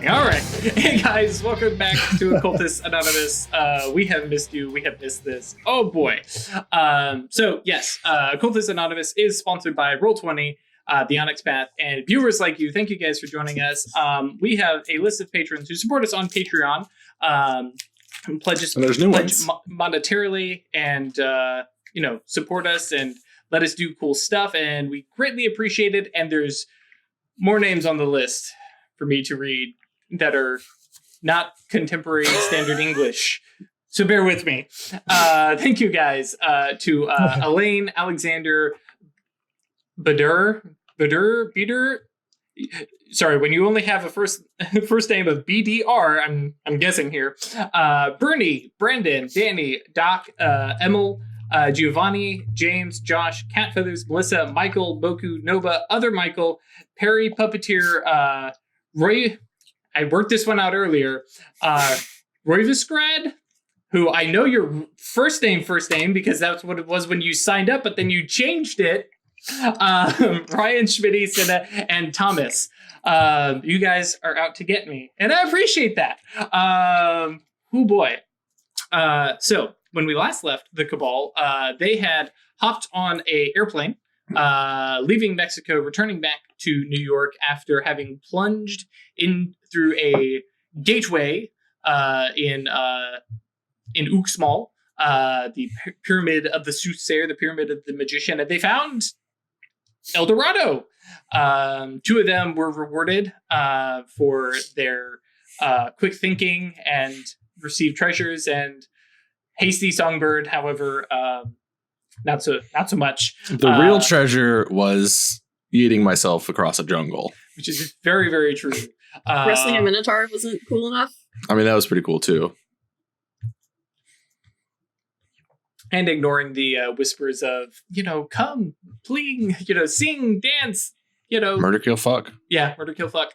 All right. Hey, guys. Welcome back to Occultists Anonymous. We have missed you. We have missed this. Oh, boy. Yes, Occultists Anonymous is sponsored by Roll20, the Onyx Path, and viewers like you. Thank you guys for joining us. We have a list of patrons who support us on Patreon. Pledge monetarily and, support us and let us do cool stuff. And we greatly appreciate it. And there's more names on the list for me to read that are not contemporary standard English. So bear with me. Thank you guys to Elaine, Alexander, Bader. Sorry, when you only have a first name of BDR, I'm guessing here. Bernie, Brandon, Danny, Doc, Emil, Giovanni, James, Josh, Cat Feathers, Melissa, Michael, Boku, Nova, Other Michael, Perry, Puppeteer, Roy. I worked this one out earlier. Roy Visgrad, who I know your first name because that's what it was when you signed up, but then you changed it. Ryan, Schmitty, Senna, and Thomas. You guys are out to get me, and I appreciate that. Oh boy. So when we last left the Cabal, they had hopped on an airplane, leaving Mexico, returning back to New York after having plunged in through a gateway in Uxmal, the pyramid of the soothsayer, the pyramid of the magician, and they found El Dorado. Two of them were rewarded for their quick thinking and received treasures, and Hasty Songbird, however, not so much. The real treasure was eating myself across a jungle, which is very, very true. Wrestling a Minotaur wasn't cool enough. I mean, that was pretty cool too. And ignoring the whispers of, come, please, sing, dance, Murder, kill, fuck. Yeah, murder, kill, fuck.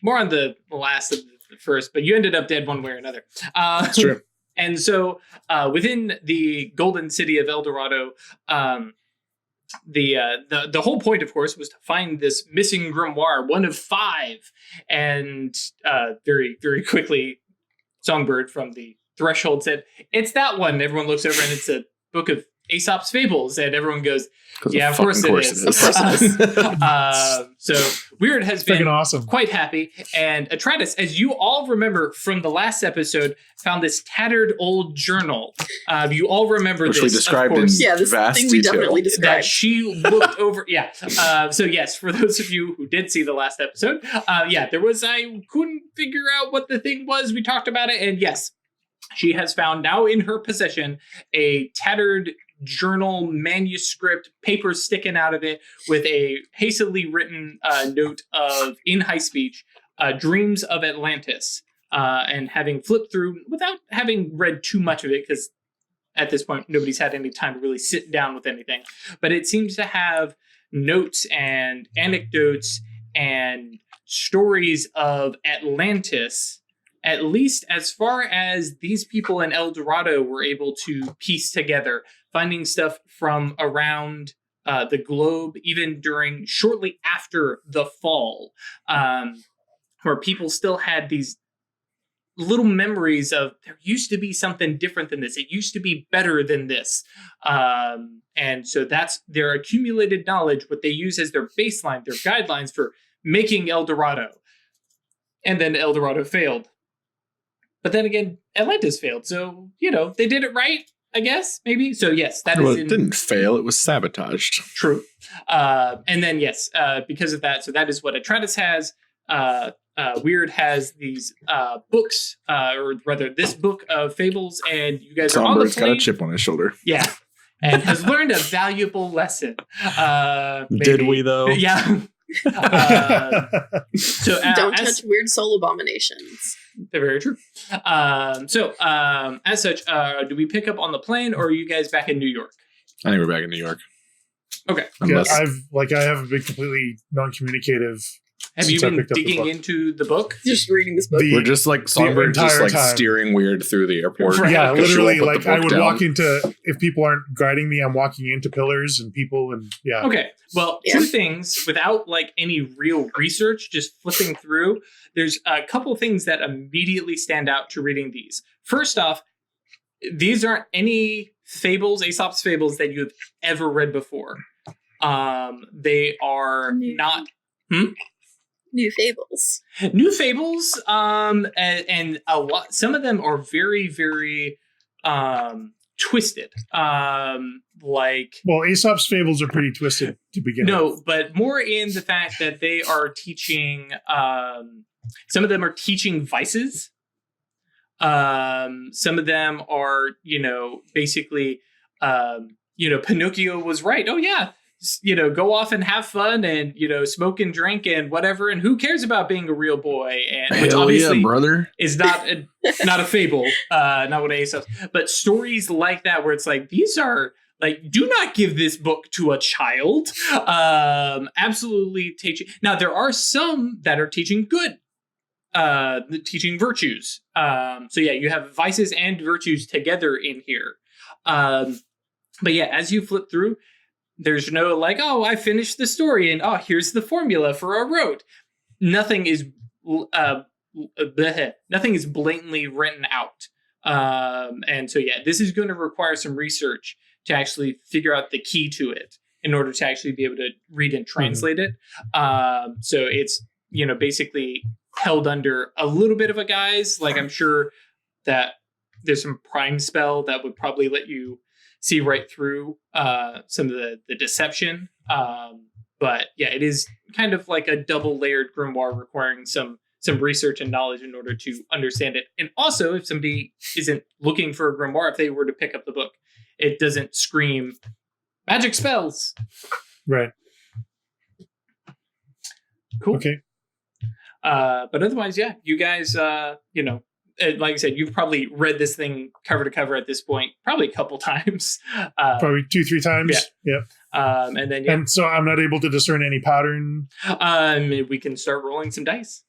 More on the last of the first, but you ended up dead one way or another. That's true. And so within the Golden City of El Dorado, the whole point, of course, was to find this missing grimoire, one of 5. And very, very quickly, Songbird from the Threshold said, "It's that one." Everyone looks over and it's a book of Aesop's Fables, and everyone goes, "Yeah, of course it is." So Weird has been awesome. Quite happy, and Atratus, as you all remember from the last episode, found this tattered old journal. You all remember which this, we described in this vast thing we detail. definitely that described. she looked over. Yeah. So yes, for those of you who did see the last episode, there was, I couldn't figure out what the thing was. We talked about it, and yes, she has found now in her possession a tattered journal manuscript, paper sticking out of it with a hastily written note of, in high speech, dreams of Atlantis. And having flipped through, without having read too much of it, because at this point nobody's had any time to really sit down with anything, but it seems to have notes and anecdotes and stories of Atlantis, at least as far as these people in El Dorado were able to piece together, finding stuff from around the globe, even shortly after the fall, where people still had these little memories of, there used to be something different than this. It used to be better than this. And so that's their accumulated knowledge, what they use as their baseline, their guidelines for making El Dorado. And then El Dorado failed. But then again, Atlantis failed. So, they did it right, I guess, maybe. So, yes, that is it didn't fail. It was sabotaged. True. And then, yes, because of that, so that is what Atratus has. Weird has these books, or rather, this book of fables, and you guys are on the plane. Songbird's got a chip on his shoulder. Yeah. And has learned a valuable lesson. Did we, though? Yeah. So don't touch weird soul abominations. They're very true. As such, do we pick up on the plane, or are you guys back in New York? I think we're back in New York. Okay. Yeah, I haven't been completely non-communicative Have you since I been picked up the digging book. into the book? Just reading this book. We're just like Songbird, just entire like time. steering weird through the airport. Right. Yeah, Because she literally, won't put the like I book would down. walk into, if people aren't guiding me, I'm walking into pillars and people, and yeah. Okay. Well, Yeah. two things without like any real research, just flipping through. There's a couple things that immediately stand out to reading these. First off, these aren't any fables, Aesop's fables that you've ever read before. They are not New fables. new fables, and a lot. Some of them are very, very twisted. Like Well, Aesop's fables are pretty twisted to begin with. no, but more in the fact that they are teaching. Some of them are teaching vices. Some of them are, basically, Pinocchio was right. Oh yeah. Go off and have fun and, smoke and drink and whatever. And who cares about being a real boy? And which Hell obviously yeah, brother. is not a fable, not what Aesop. But stories like that, where it's like, these are like, do not give this book to a child. Absolutely teaching. Now, there are some that are teaching good, teaching virtues. So yeah, you have vices and virtues together in here. But yeah, as you flip through, there's no like, oh, I finished the story and oh, here's the formula for a rote. Nothing is blatantly written out. And so yeah, this is going to require some research to actually figure out the key to it in order to actually be able to read and translate it. So it's, basically held under a little bit of a guise. Like I'm sure that there's some prime spell that would probably let you see right through some of the deception. But yeah, it is kind of like a double layered grimoire requiring some research and knowledge in order to understand it. And also, if somebody isn't looking for a grimoire, if they were to pick up the book, it doesn't scream magic spells. Right. Cool. Okay. But otherwise, yeah, you guys, like I said, you've probably read this thing cover to cover at this point, probably a couple times. Probably 2-3 times. Yeah. And then, yeah. And so I'm not able to discern any pattern. We can start rolling some dice.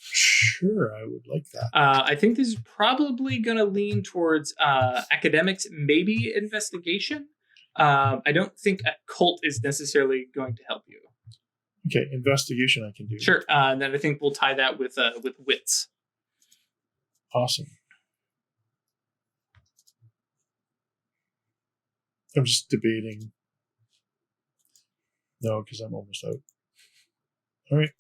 Sure, I would like that. I think this is probably going to lean towards academics, maybe investigation. I don't think occult is necessarily going to help you. Okay, investigation I can do. Sure. And then I think we'll tie that with wits. Awesome. I'm just debating. No, because I'm almost out. All right.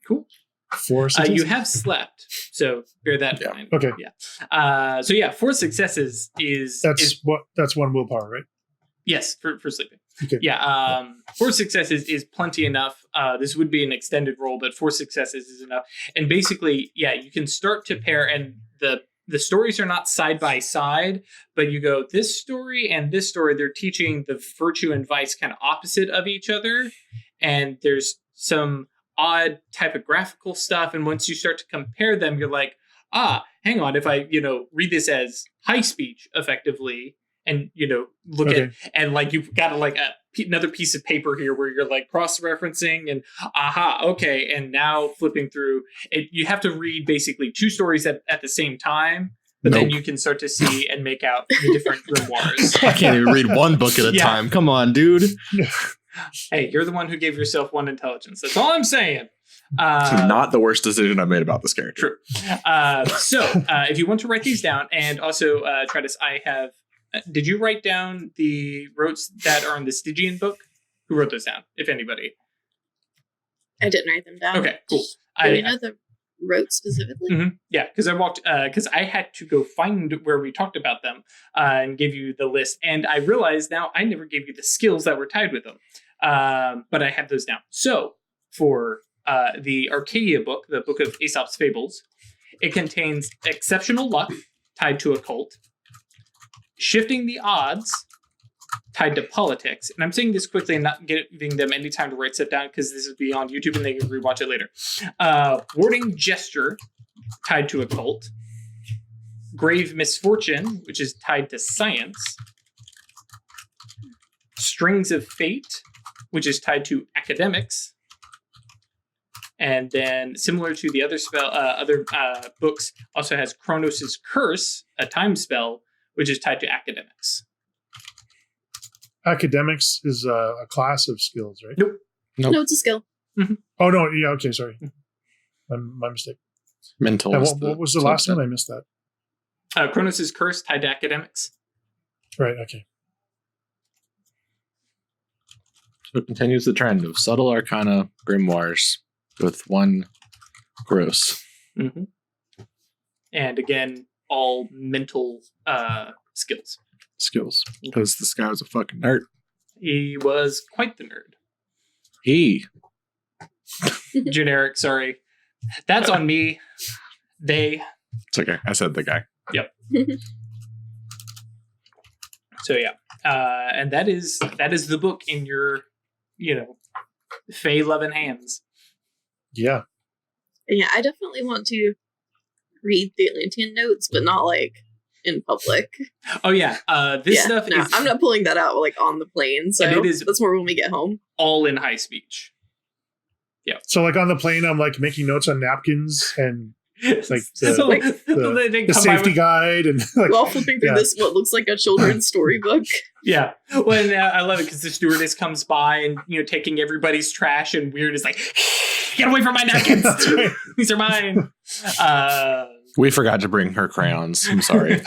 Cool. 4 successes? You have slept, so bear that in mind. Okay. Yeah. So yeah, 4 successes is That's 1 willpower, right? yes for sleeping. Okay. Yeah. 4 successes is plenty enough. This would be an extended roll, but 4 successes is enough. And basically, yeah, you can start to pair, and the stories are not side by side, but you go this story and this story. They're teaching the virtue and vice kind of opposite of each other, and there's some odd typographical stuff. And once you start to compare them, you're like, hang on. If I read this as high speech effectively, and look at and like you've got another piece of paper here where you're like cross-referencing and okay, and now flipping through it, you have to read basically 2 stories at the same time, but then you can start to see and make out the different grimoires. I can't even read one book at a time. Come on, dude. Hey, you're the one who gave yourself 1 intelligence. That's all I'm saying. Not the worst decision I've made about this character. True. So if you want to write these down, and also Travis, I have. Did you write down the rotes that are in the Stygian book? Who wrote those down, if anybody? I didn't write them down. Okay, cool. Do we know the rote specifically? Mm-hmm. Yeah, because I had to go find where we talked about them and give you the list. And I realized now I never gave you the skills that were tied with them. But I have those down. So for the Arcadia book, the book of Aesop's Fables, it contains exceptional luck tied to occult, shifting the odds tied to politics. And I'm saying this quickly and not giving them any time to write stuff down because this is be on YouTube and they can rewatch it later. Warding gesture tied to occult, grave misfortune, which is tied to science, strings of fate, which is tied to academics, And then, similar to the other books, also has Kronos' Curse, a time spell, which is tied to academics. Academics is a class of skills, right? Nope. No, it's a skill. Oh, no. Yeah, okay, sorry. My mistake. Mental. And what was the last one? I missed that. Kronos' Curse, tied to academics. Right, okay. So it continues the trend of subtle arcana grimoires with one gross. Mm-hmm. And again, all mental skills. Skills. Because this guy was a fucking nerd. He was quite the nerd. He. Generic, sorry. That's on me. They. It's okay. I said the guy. Yep. So yeah. And that is the book in your, Fey loving hands. Yeah. Yeah, I definitely want to read the Atlantean notes, but not like in public. Oh yeah, this stuff is... I'm not pulling that out like on the plane, so that's more when we get home. All in high speech. Yeah. So like on the plane, I'm like making notes on napkins and like the safety guide and like, while flipping through this what looks like a children's storybook. Yeah. Well, and, I love it because the stewardess comes by and taking everybody's trash, and Weird is like, get away from my napkins. Right. These are mine. We forgot to bring her crayons. I'm sorry.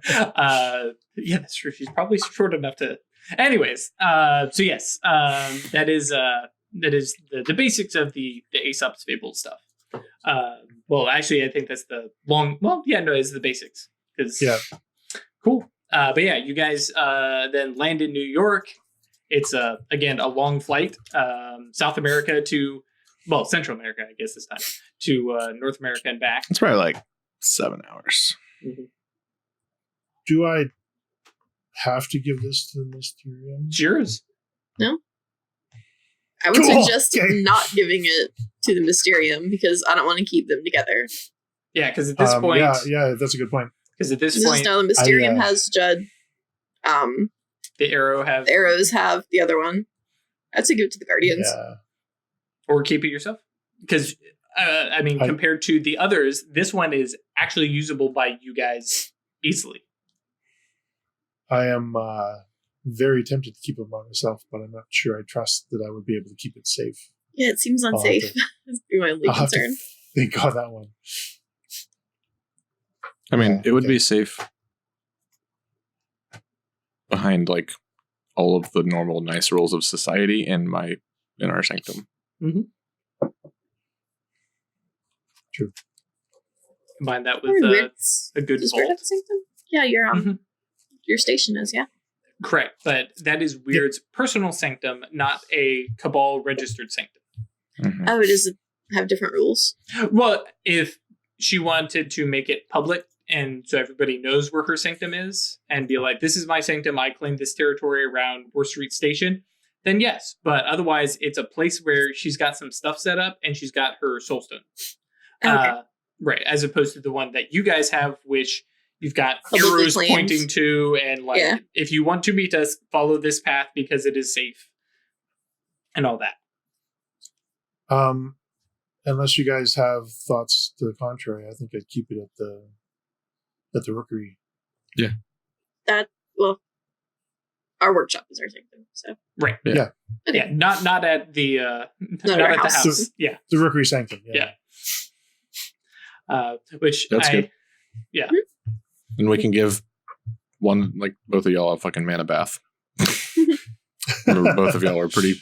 Yeah, that's true. She's probably short enough to. Anyways, so yes, that is the basics of the Aesop's Fable stuff. Well, actually, I think that's the long. Well, yeah, no, it's the basics. Yeah. Cool. But yeah, you guys then land in New York. It's again a long flight, South America to, well, Central America, I guess this time, to North America and back. It's probably like 7 hours. Mm-hmm. Do I have to give this to the Mysterium? It's yours. No. I would suggest not giving it to the Mysterium because I don't want to keep them together. Yeah, because at this point... Yeah, that's a good point. Because at this point... Now the Mysterium has Judd. The arrows have the other one. I'd say give it to the Guardians. Yeah. Or keep it yourself. Because, compared to the others, this one is actually usable by you guys easily. I am very tempted to keep it by myself, but I'm not sure I trust that I would be able to keep it safe. Yeah, it seems unsafe. That's my only concern. Think on that one. I mean, it would be safe behind like all of the normal nice rules of society in our sanctum. Mm-hmm. True. Combine that with a good vault. Sanctum? Yeah, your station is, yeah. Correct, but that is Weird's personal sanctum, not a cabal registered sanctum. Mm-hmm. Oh, does it have different rules? Well, if she wanted to make it public and so everybody knows where her sanctum is and be like, this is my sanctum, I claim this territory around War Street Station, then yes. But otherwise, it's a place where she's got some stuff set up and she's got her soulstone. Okay. Right, as opposed to the one that you guys have, which you've got publicly arrows pointing to, and if you want to meet us, follow this path because it is safe. And all that. Unless you guys have thoughts to the contrary, I think I'd keep it at the Rookery. Yeah. Our workshop is our sanctum, so. Right. Yeah. Okay. Yeah. Not at the not at the house. Yeah. The Rookery sanctum. Yeah. Which that's good. Yeah. And we can give both of y'all a fucking mana bath. Both of y'all are pretty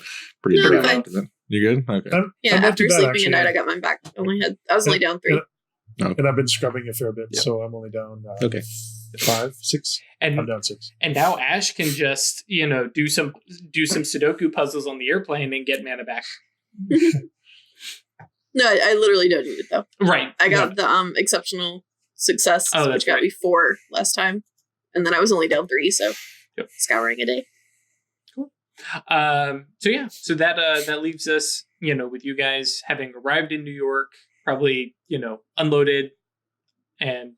bad. You good? Okay. After sleeping a night, I got mine back. I was only down 3. And I've been scrubbing a fair bit, so I'm only down 5, 6. And I'm down 6. And now Ash can just do some Sudoku puzzles on the airplane and get mana back. No, I literally don't need it though. Right. I got the exceptional success, which got me 4 last time, and then I was only down 3, so scouring a day. Cool. So that leaves us, with you guys having arrived in New York, probably unloaded, and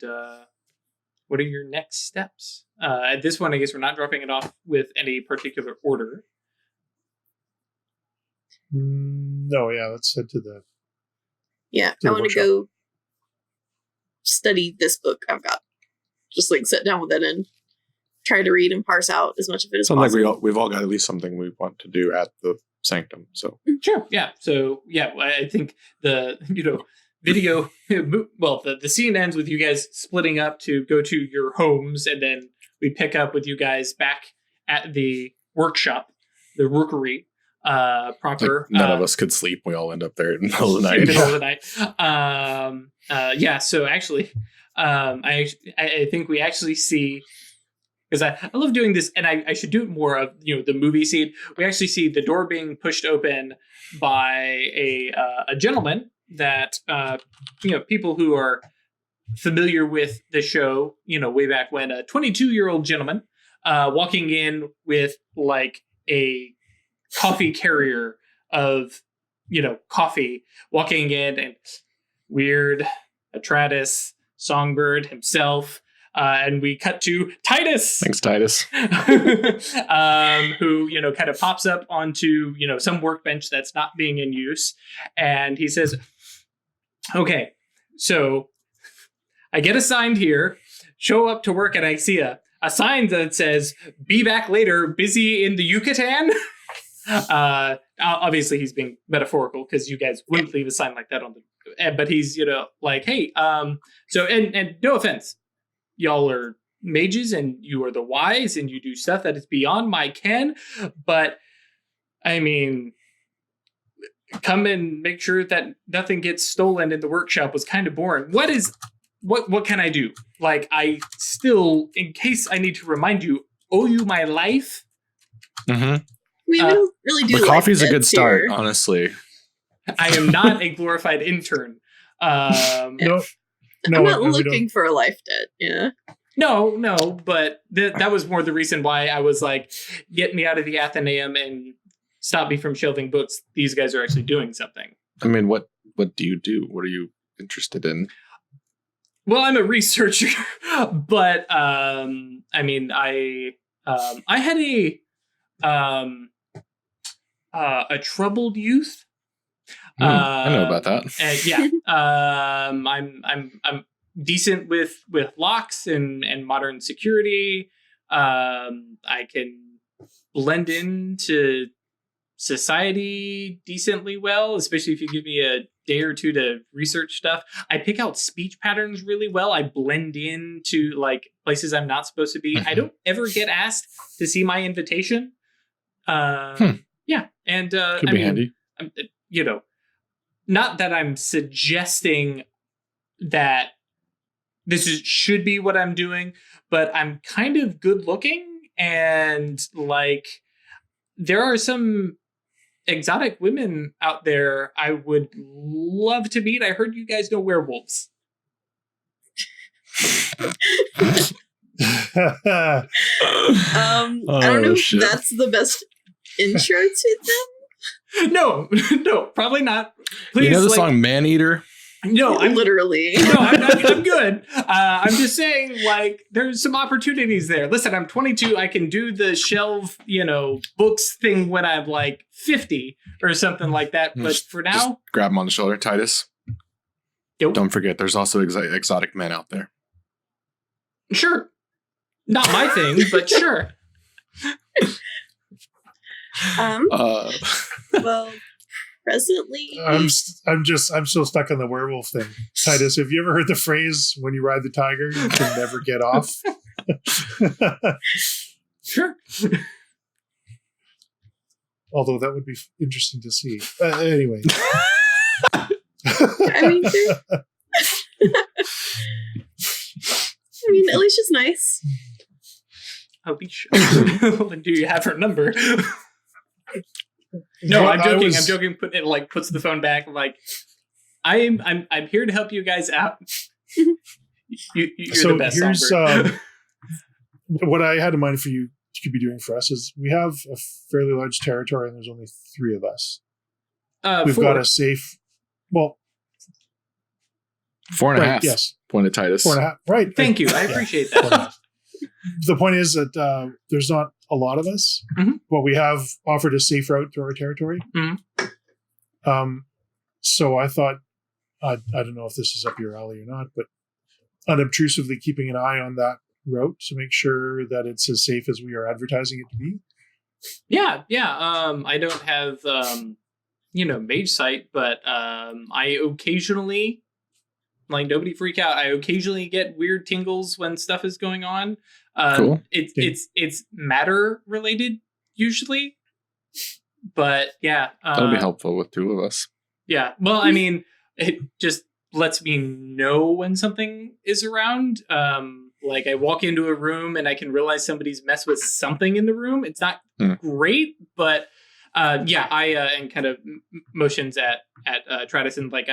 what are your next steps? At this point, I guess we're not dropping it off with any particular order. No, let's head to the Yeah, the I want to workshop. go study this book I've got. Just like sit down with it and try to read and parse out as much of it as Sounds like possible. we've all got at least something we want to do at the Sanctum. So Sure. Yeah. So yeah, I think the video. Well, the scene ends with you guys splitting up to go to your homes, and then we pick up with you guys back at the workshop, the Rookery, proper. like, none of us could sleep. We all end up there in the middle of the In night. the middle of the night. Yeah. So actually, I think we actually see. Because I love doing this, and I should do it more of the movie scene. We actually see the door being pushed open by a gentleman that people who are familiar with the show, way back when, a 22-year-old gentleman walking in with like a coffee carrier of coffee, walking in, and weird Atratus Songbird himself. And we cut to Titus. Thanks, Titus. Who, kind of pops up onto, some workbench that's not being in use. And he says, okay, so I get assigned here, show up to work at IKEA, a sign that says, be back later, busy in the Yucatan. Obviously he's being metaphorical because you guys wouldn't leave a sign like that on the, but he's, like, hey, so, and no offense. Y'all are mages and you are the wise and you do stuff that is beyond my ken. But I mean, come and make sure that nothing gets stolen in the workshop was kind of boring. What can I do? Like, I still, in case I need to remind you, owe you my life. Mm-hmm. We don't really do the coffee's a good debts start, here. honestly. I am not a glorified intern. No, I'm not we don't. looking for a life debt. Yeah. No, but that was more the reason why I was like, get me out of the Athenaeum and stop me from shelving books. These guys are actually doing something. I mean, what do you do? What are you interested in? Well, I'm a researcher, but I mean, I had a troubled youth. I know about that. And yeah, I'm decent with locks and modern security. I can blend into society decently well, especially if you give me a day or two to research stuff. I pick out speech patterns really well. I blend into like places I'm not supposed to be. I don't ever get asked to see my invitation. Yeah, and Could be handy. Not that I'm suggesting that should be what I'm doing, but I'm kind of good looking, and like there are some exotic women out there I would love to meet. I heard you guys know werewolves. I don't know if that's the best intro to them. No, probably not. Please, you know the song "Man Eater"? No, I'm literally. No, I'm good. I'm just saying, like, there's some opportunities there. Listen, I'm 22. I can do the shelf, books thing when I'm like 50 or something like that. But for now, just grab him on the shoulder, Titus. Yep. Don't forget, there's also exotic men out there. Sure, not my thing, but sure. Well, presently, I'm still stuck on the werewolf thing. Titus, have you ever heard the phrase "when you ride the tiger, you can never get off"? Sure. Although that would be interesting to see. Anyway. I mean, Alicia's nice. Alicia. Do you have her number? No, Well, I'm joking. I I'm joking. Puts the phone back. Like, I'm here to help you guys out. You're So the best. here's Songbird. what I had in mind for you to be doing for us is we have a fairly large territory and there's only 3 of us. We've 4. got a safe. Well, 4.5. right, yes, Pointed Titus. 4.5. Right. Thank you. I Yeah. appreciate that. The point is that there's not a lot of us, but we have offered a safe route through our territory. So I thought I don't know if this is up your alley or not, but unobtrusively keeping an eye on that route to make sure that it's as safe as we are advertising it to be. Yeah. I don't have mage sight, but I occasionally, like, nobody freak out, I occasionally get weird tingles when stuff is going on. Cool. It's matter related usually, but yeah, That'll be helpful with two of us. Yeah, well, I mean, it just lets me know when something is around. Like, I walk into a room and I can realize somebody's messed with something in the room. It's not great, but I kind of motions at Travis, and like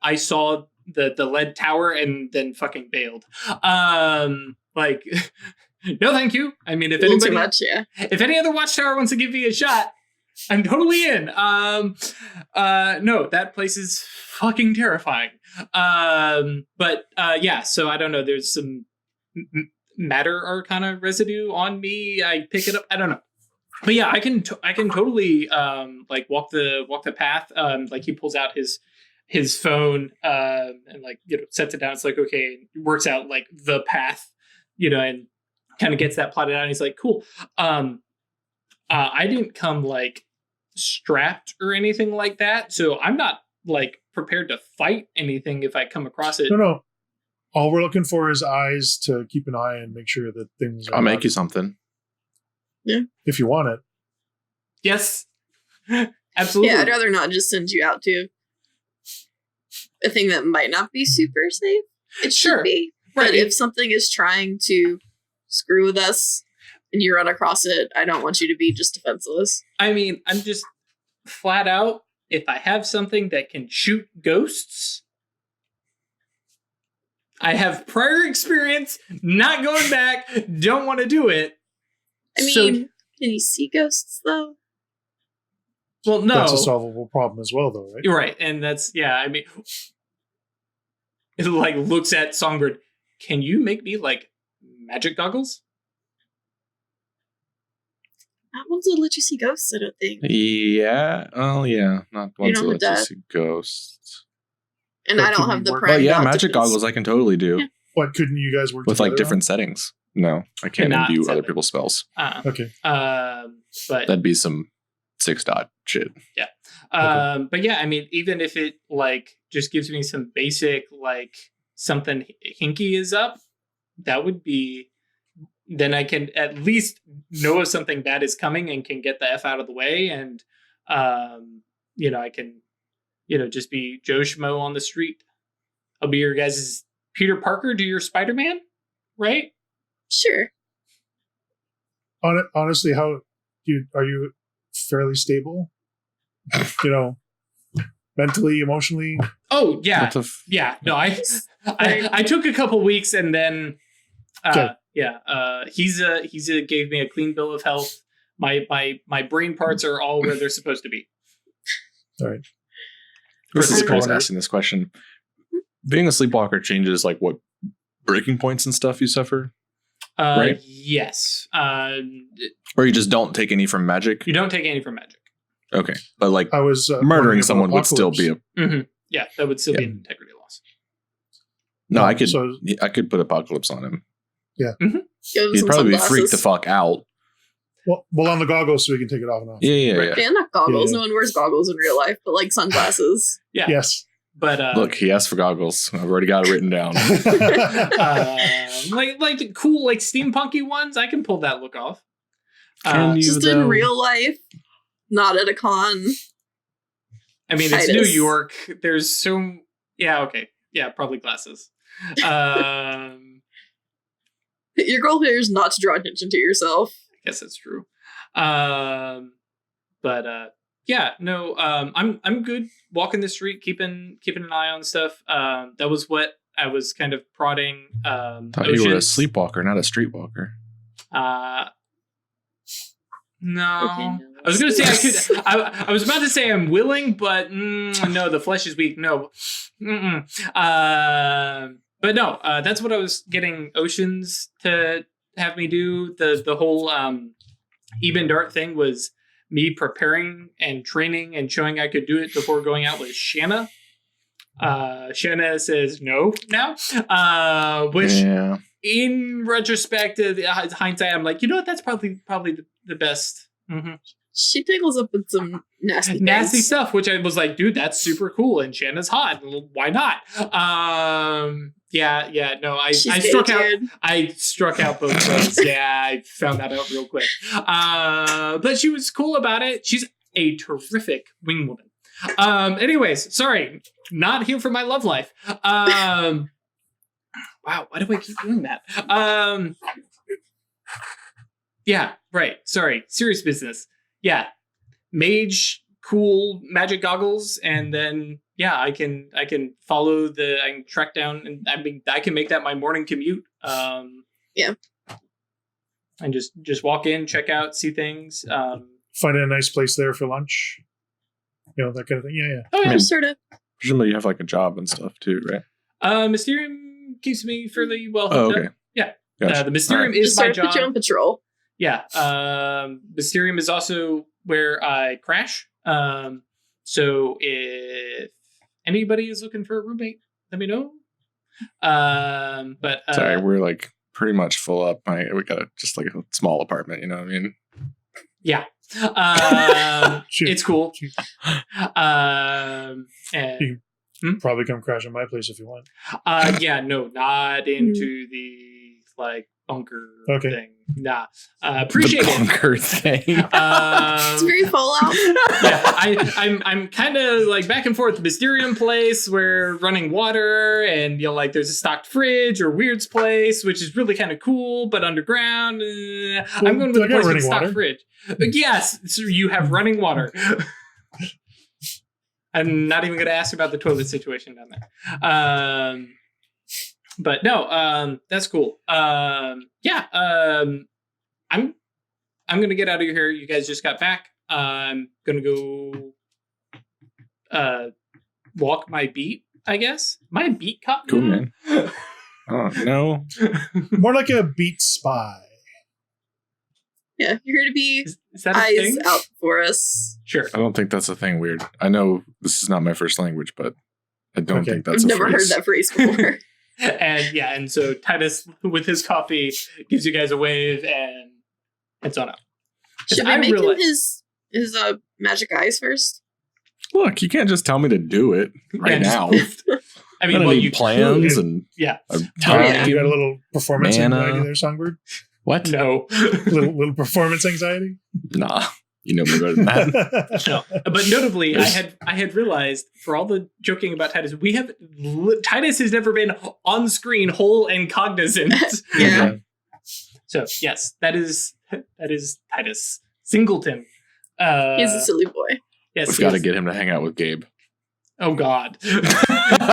I saw the lead tower and then fucking bailed. Like, no, thank you. I mean, if anybody, too much, yeah. If any other watchtower wants to give me a shot, I'm totally in. No, that place is fucking terrifying. But so I don't know. There's some matter arcana residue on me. I pick it up. I don't know. But yeah, I can totally like walk the path. Like, he pulls out his phone and like, sets it down. It's like, okay, works out like the path, and kind of gets that plotted out. And he's like, cool. I didn't come like strapped or anything like that, so I'm not like prepared to fight anything if I come across it. No. All we're looking for is eyes to keep an eye and make sure that things are. I'll make you something. Yeah. If you want it. Yes. Absolutely. Yeah, I'd rather not just send you out to a thing that might not be super safe. It should be. Right. But if something is trying to screw with us and you run across it, I don't want you to be just defenseless. I mean, I'm just flat out, if I have something that can shoot ghosts, I have prior experience, not going back, don't want to do it. I mean, can you see ghosts, though? Well, no. That's a solvable problem as well, though, right? You're right. And that's, I mean, it like looks at Songbird. Can you make me like magic goggles? Not ones that let you see ghosts, I don't think. Yeah. Oh, yeah. Not ones that let you see ghosts. And But I don't have the prime. Well, yeah, magic goggles I can totally do. Yeah. What, couldn't you guys work with like together different settings? No, I can't Not imbue sadly. other people's spells. Okay. But That'd be some 6-dot shit. Yeah. But yeah, I mean, even if it like just gives me some basic like something hinky is up, that would be. Then I can at least know if something bad is coming and can get the F out of the way, and I can just be Joe Schmo on the street. I'll be your guys' Peter Parker, do your Spider-Man, right? Sure. Honestly, are you fairly stable? Mentally, emotionally? Oh, yeah. No, I took a couple weeks and then He's gave me a clean bill of health. My brain parts are all where they're supposed to be. All right. This is Chris asking this question. Being a sleepwalker changes like what breaking points and stuff you suffer, right? Yes. Or you just don't take any from magic? You don't take any from magic. Okay. But like I was murdering someone would still be a... Mm-hmm. Yeah, that would still be an integrity loss. No, I could put Apocalypse on him. Yeah. Mm-hmm. He'd probably be freaked the fuck out. Well, on the goggles so we can take it off and on. Yeah. Yeah, not goggles. Yeah. No one wears goggles in real life, but like sunglasses. Yeah. Yes. But look, he asked for goggles. I've already got it written down. like cool, like steampunky ones, I can pull that look off. Just in real life, not at a con. I mean, it's New York. There's so okay. Yeah, probably glasses. Your goal here is not to draw attention to yourself. I guess that's true. I'm good walking the street, keeping an eye on stuff. That was what I was kind of prodding. Thought you were a sleepwalker, not a streetwalker. No. Okay, no. I was gonna say I could. I was about to say I'm willing, but no, the flesh is weak. No. But no, that's what I was getting Oceans to have me do. The whole Eben Dart thing was me preparing and training and showing I could do it before going out with Shanna. Shanna says no now, which in retrospect, hindsight, I'm like, you know what? That's probably the best. Mm-hmm. She tickles up with some nasty stuff, which I was like, dude, that's super cool. And Shanna's hot. Why not? No, I struck out. I struck out both ways. Yeah, I found that out real quick. But she was cool about it. She's a terrific wing woman. Anyways, sorry, not here for my love life. Wow, why do I keep doing that? Yeah, right. Sorry, serious business. Yeah, mage, cool magic goggles, and then I can follow I can track down, and I can make that my morning commute. And just walk in, check out, see things. Find a nice place there for lunch. That kind of thing. Yeah. Oh yeah, sort of. Presumably you have like a job and stuff too, right? Mysterium keeps me fairly well. Okay. Yeah. Gotcha. The Mysterium is my job. Put you on patrol. Yeah. Mysterium is also where I crash. So if anybody is looking for a roommate, let me know. But sorry, we're like pretty much full up. We got just like a small apartment, you know what I mean? Yeah. It's cool. And you can probably come crash at my place if you want. Not into the like bunker thing. Nah. Appreciate the bunker thing. It's very Fallout. I'm kind of like back and forth. Mysterium place where running water, and there's a stocked fridge, or Weird's place, which is really kind of cool, but underground. I'm going with the place with a stocked fridge. Yes, so you have running water. I'm not even going to ask about the toilet situation down there. But no, that's cool. I'm going to get out of here. You guys just got back. I'm going to go walk my beat, I guess. My beat caught me. Cool, man. Oh, no. More like a beat spy. Yeah, you're here to be is that a eyes thing? Out for us. Sure. I don't think that's a thing, Weird. I know this is not my first language, but I don't think that's I've a never phrase. heard that phrase before. And so Titus, with his coffee, gives you guys a wave and heads on up. Should we make him his magic eyes first? Look, you can't just tell me to do it right now. I mean, you plans and time. You got a little performance anxiety there, Songbird? What? No. little performance anxiety? Nah. You know me better than that. No. But notably, I had realized, for all the joking about Titus, Titus has never been on screen whole and cognizant. Yeah. So yes, that is Titus Singleton. He's a silly boy. Yes, we've got to get him to hang out with Gabe. Oh God.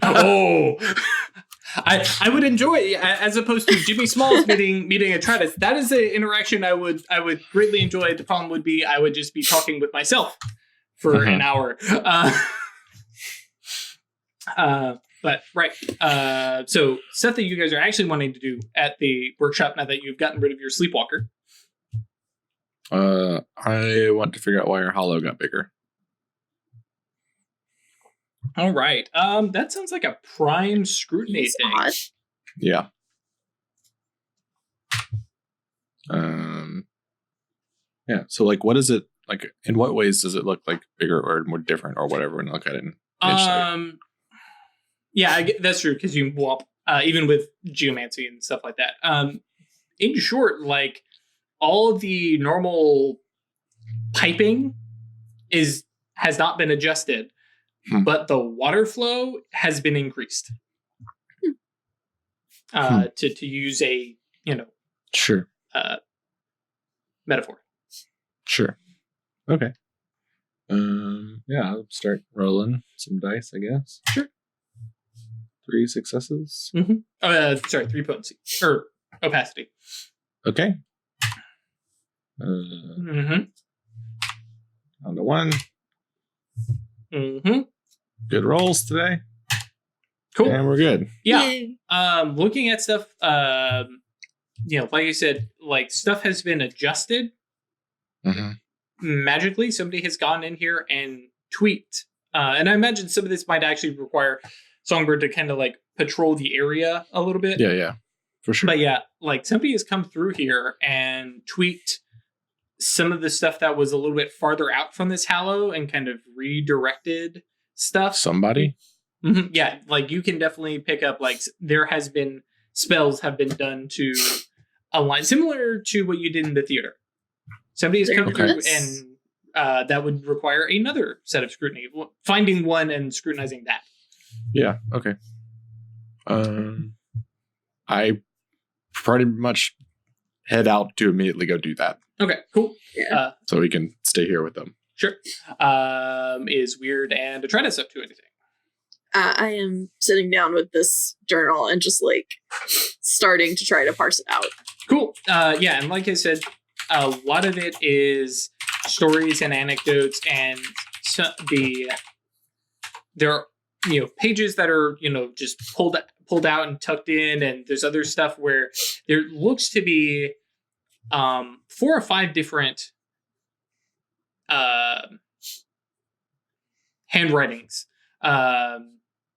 Oh. I would enjoy, as opposed to Jimmy Smalls meeting a Titus. That is an interaction I would greatly enjoy. The problem would be I would just be talking with myself for an hour. But right. So stuff that you guys are actually wanting to do at the workshop now that you've gotten rid of your sleepwalker. I want to figure out why our hollow got bigger. All right. That sounds like a prime scrutiny thing. Odd. Yeah. Yeah. So, like, what is it like? In what ways does it look like bigger or more different or whatever when I look at it? Yeah, that's true because you womp even with geomancy and stuff like that. In short, like all of the normal piping has not been adjusted. But the water flow has been increased. To use a sure metaphor. Sure. Okay. I'll start rolling some dice, I guess. Sure. 3 successes. 3 potency or opacity. Okay. On the 1. Good rolls today. Cool. And we're good. Yeah. Looking at stuff, like you said, like stuff has been adjusted magically. Somebody has gone in here and tweaked. And I imagine some of this might actually require Songbird to kind of like patrol the area a little bit. Yeah, for sure. But yeah, like somebody has come through here and tweaked some of the stuff that was a little bit farther out from this Hallow and kind of redirected stuff. Somebody? Mm-hmm. Yeah, like you can definitely pick up, like there has been spells have been done to align, similar to what you did in the theater. Somebody has come through and that would require another set of scrutiny. Finding one and scrutinizing that. Yeah, okay. I pretty much head out to immediately go do that. Okay, cool. Yeah. So we can stay here with them. Sure. Is Weird and Detritus up to anything? I am sitting down with this journal and just like starting to try to parse it out. Cool. Yeah, and like I said, a lot of it is stories and anecdotes, and there are pages that are just pulled out and tucked in, and there's other stuff where there looks to be 4 or 5 different handwritings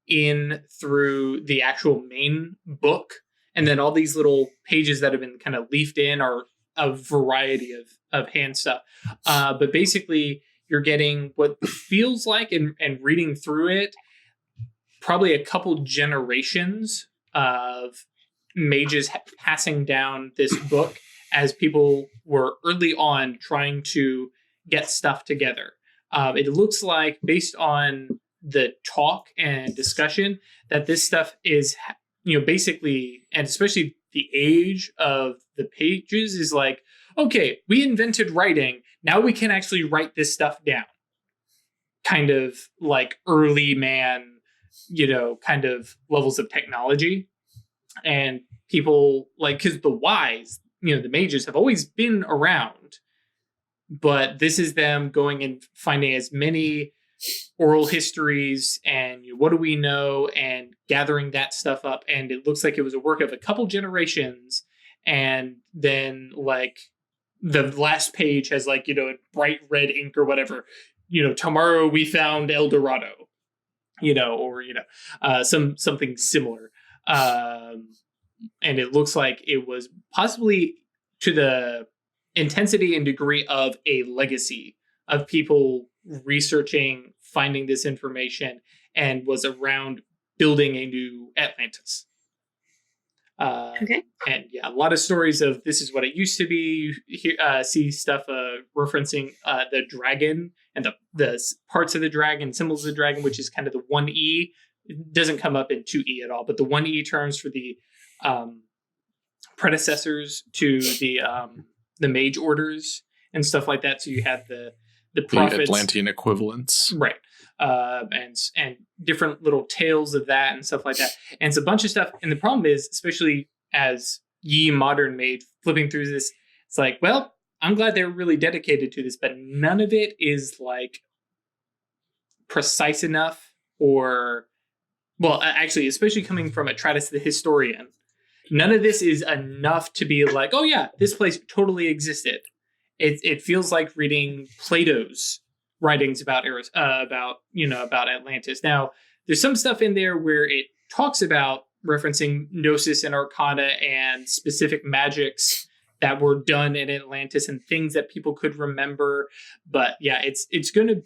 in through the actual main book, and then all these little pages that have been kind of leafed in are a variety of hand stuff. But basically, you're getting what feels like, and reading through it, probably a couple generations of mages passing down this book as people were early on trying to get stuff together. It looks like, based on the talk and discussion, that this stuff is, basically, and especially the age of the pages, is like, okay, we invented writing. Now we can actually write this stuff down. Kind of like early man, kind of levels of technology. And people, like, because the wise, the mages have always been around, but this is them going and finding as many oral histories and what do we know, and gathering that stuff up. And it looks like it was a work of a couple generations. And then like the last page has like, a bright red ink or whatever, tomorrow we found El Dorado, or, something similar. And it looks like it was possibly to the intensity and degree of a legacy of people researching, finding this information, and was around building a new Atlantis. Okay. And yeah, a lot of stories of this is what it used to be. You see stuff referencing the dragon and the parts of the dragon, symbols of the dragon, which is kind of the 1E. It doesn't come up in 2E at all, but the 1E terms for the predecessors to the mage orders and stuff like that. So you have the prophets, the Atlantean equivalents, right? And different little tales of that and stuff like that. And it's a bunch of stuff. And the problem is, especially as ye modern mage flipping through this, it's like, well, I'm glad they were really dedicated to this, but none of it is like precise enough, or, well, actually, especially coming from Atratus the historian, none of this is enough to be like, oh yeah, this place totally existed. It feels like reading Plato's writings about Atlantis. Now, there's some stuff in there where it talks about referencing Gnosis and Arcana and specific magics that were done in Atlantis and things that people could remember. But yeah, it's going to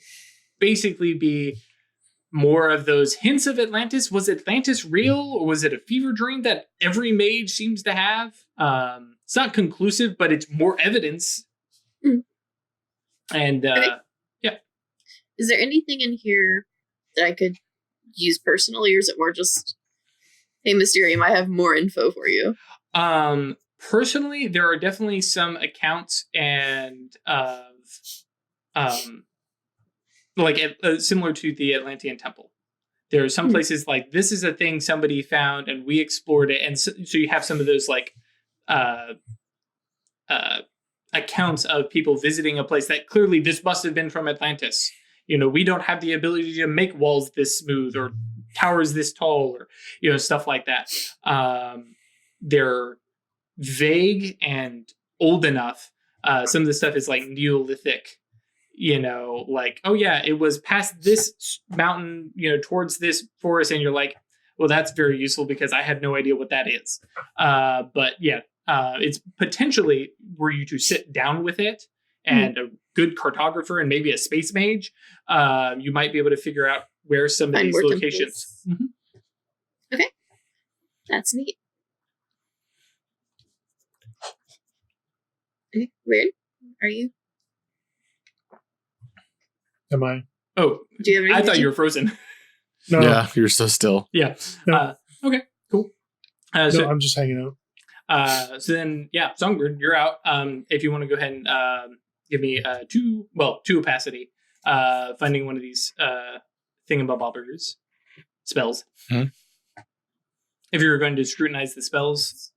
basically be more of those hints of Atlantis. Was Atlantis real, or was it a fever dream that every mage seems to have? It's not conclusive, but it's more evidence. Mm. And yeah. Is there anything in here that I could use personally, or is it more just, hey, Mysterium, I have more info for you? Personally, there are definitely some accounts and similar to the Atlantean Temple. There are some places like, this is a thing somebody found and we explored it. And so you have some of those like accounts of people visiting a place that clearly this must have been from Atlantis. We don't have the ability to make walls this smooth or towers this tall, or, stuff like that. They're vague and old enough. Some of the stuff is like Neolithic, like, oh yeah, it was past this mountain, towards this forest. And you're like, well, that's very useful because I had no idea what that is. But yeah, it's potentially were you to sit down with it and a good cartographer and maybe a space mage, you might be able to figure out where some of these locations. Mm-hmm. Okay, that's neat. Okay, weird. Are you? Am I? Oh, do you have I thought you were frozen. No. Yeah, you're so still. Yeah. No. Okay, cool. No, I'm just hanging out. So then, yeah, Songbird, you're out. If you want to go ahead and give me two opacity, finding one of these thingamabobbers spells. Mm-hmm. If you're going to scrutinize the spells.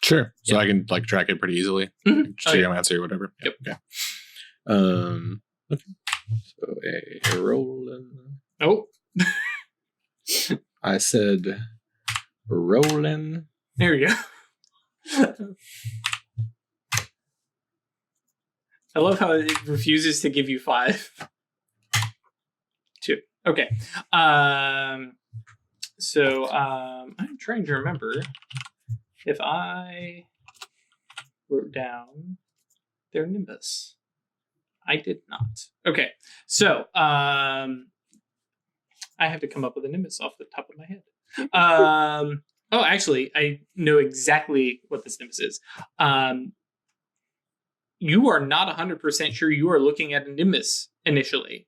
Sure. So I can like track it pretty easily. Mm-hmm. Geomancy or whatever. Yep. Okay. Okay. So a roll. Oh. I said rolling. There you go. I love how it refuses to give you 5. 2. Okay. So I'm trying to remember if I wrote down their nimbus. I did not. Okay. So I have to come up with a nimbus off the top of my head. Oh, actually, I know exactly what this nimbus is. You are not 100% sure you are looking at a nimbus initially.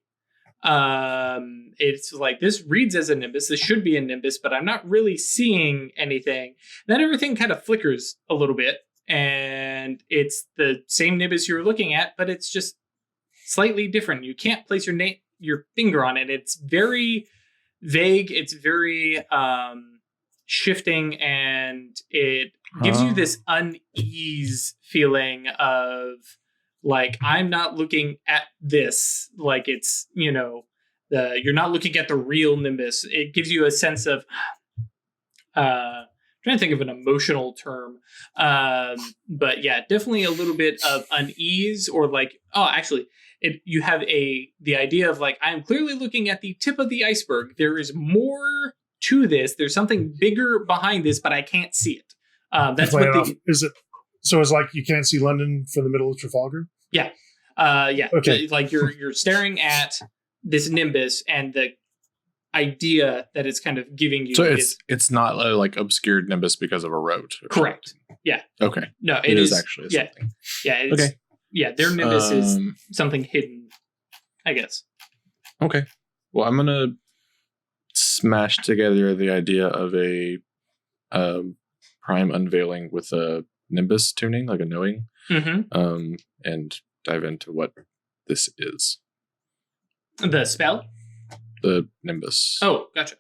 It's like, this reads as a nimbus. This should be a nimbus, but I'm not really seeing anything. Then everything kind of flickers a little bit, and it's the same nimbus you're looking at, but it's just slightly different. You can't place your finger on it. It's very vague. It's very shifting, and it gives you this unease feeling of like, I'm not looking at this like it's, you're not looking at the real nimbus. It gives you a sense of trying to think of an emotional term, but yeah, definitely a little bit of unease, or like, you have the idea of like, I'm clearly looking at the tip of the iceberg. There is more to this. There's something bigger behind this, but I can't see it. That's what is it. So it's like you can't see London from the middle of Trafalgar? Yeah. Yeah. Okay. Like you're staring at this nimbus, and the idea that it's kind of giving you. So it's not a like obscured nimbus because of a road. Correct. Yeah. Okay. No, it is actually something. Yeah. Okay. Yeah, their nimbus is something hidden, I guess. Okay. Well, I'm gonna smash together the idea of a prime unveiling with a nimbus tuning, like a knowing, and dive into what this is. The spell? The nimbus. Oh, gotcha.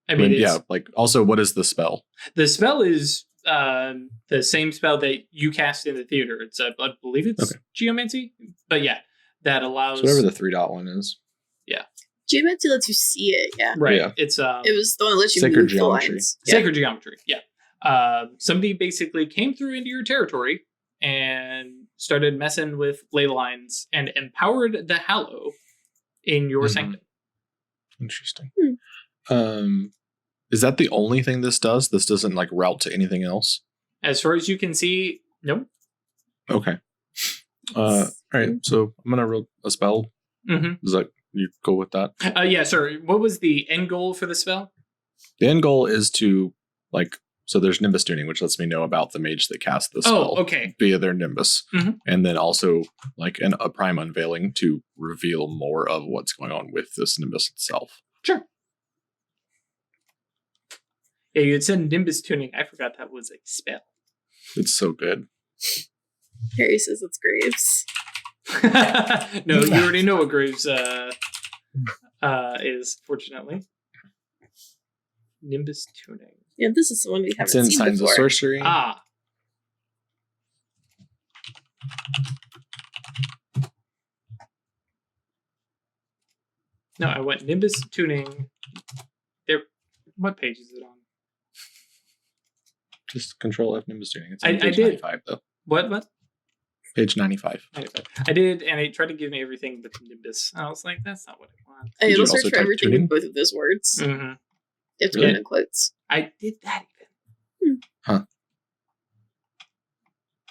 I mean, yeah, like, also, what is the spell? The spell is the same spell that you cast in the theater. It's I believe it's geomancy, but yeah, that allows whatever the 3-1 is. Yeah, geomancy lets you see it. Yeah, right. Yeah. it It's was the one that lets you sacred move geometry. the lines. Sacred geometry. Yeah. Somebody basically came through into your territory and started messing with ley lines and empowered the Hallow in your sanctum. Interesting. Is that the only thing this does? This doesn't like route to anything else? As far as you can see, nope. Okay. All right. So I'm gonna roll a spell. Is that you go with that? Yeah, sir. What was the end goal for the spell? The end goal is to like, so there's nimbus tuning, which lets me know about the mage that cast the spell via their nimbus, and then also like a prime unveiling to reveal more of what's going on with this nimbus itself. Sure. Yeah, you had said nimbus tuning. I forgot that was a spell. It's so good. Harry says it's Graves. No, you already know what Graves is, fortunately. Nimbus tuning. Yeah, this is the one we haven't seen before. It's in Signs of Sorcery. Ah. No, I went Nimbus tuning. There. What page is it on? Just Control F Nimbus tuning. It's on page 95 though. What? Page 95. I did, and it tried to give me everything but Nimbus. I was like, that's not what I want. It'll search for everything with both of those words. You have to put it in quotes. I did that even. Huh.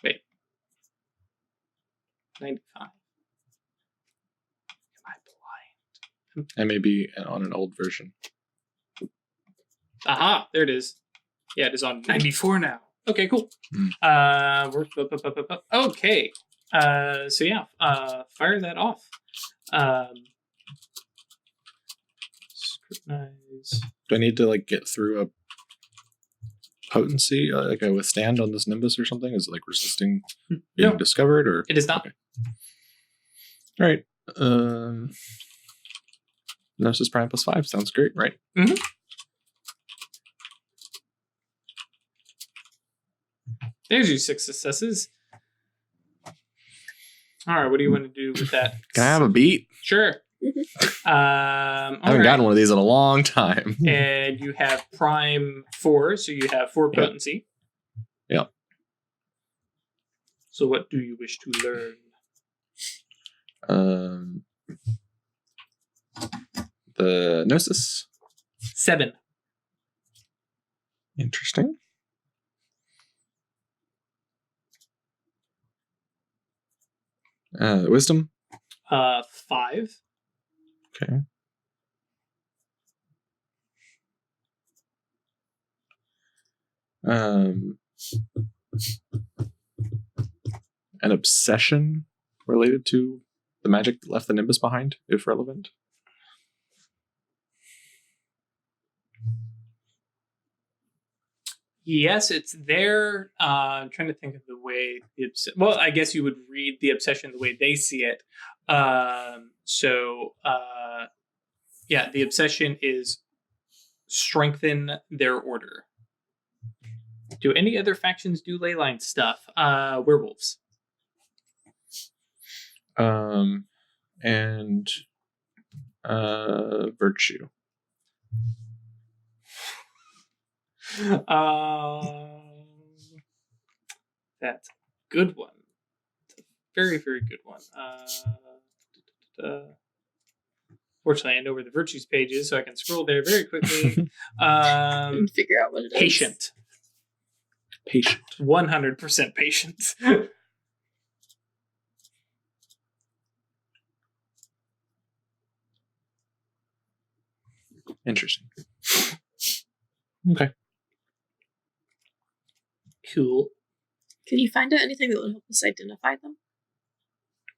Wait. 95. Am I blind? And maybe on an old version. Aha, there it is. Yeah, it is on 94 now. Okay, cool. Okay. So yeah, fire that off. Scrutinize. Do I need to like get through a potency, like a withstand on this Nimbus or something? Is it like resisting being discovered, or it is not? Okay. All right. Gnosis Prime +5 sounds great, right? Mm-hmm. There's your 6 successes. All right, what do you want to do with that? Can I have a beat? Sure. I haven't gotten one of these in a long time. And you have Prime 4, so you have 4 potency. Yep. So what do you wish to learn? The Gnosis. 7. Interesting. Wisdom. 5. Okay. An obsession related to the magic that left the Nimbus behind, if relevant. Yes, it's there. I'm trying to think of the way well, I guess you would read the obsession the way they see it. Yeah, the obsession is strengthen their order. Do any other factions do leyline stuff? Werewolves. And virtue. That's a good one. It's a very, very good one. Fortunately, I know where the virtues page is, so I can scroll there very quickly. And figure out what it is. Patient. 100% patient. Interesting. Okay. Cool. Can you find out anything that would help us identify them?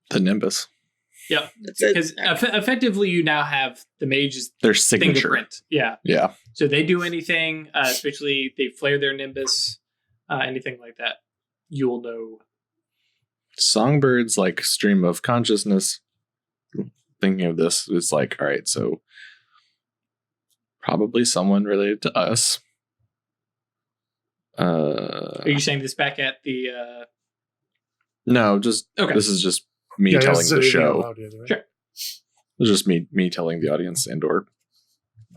The Nimbus. Yep. Because effectively, you now have the mage's their signature. Fingerprint. Yeah. Yeah. So they do anything, especially they flare their Nimbus, anything like that, you'll know. Songbird's like stream of consciousness. Thinking of this, it's like, all right, so probably someone related to us. Are you saying this back at the? No, just okay. This is just me telling the show. Right? Sure. It's just me telling the audience and or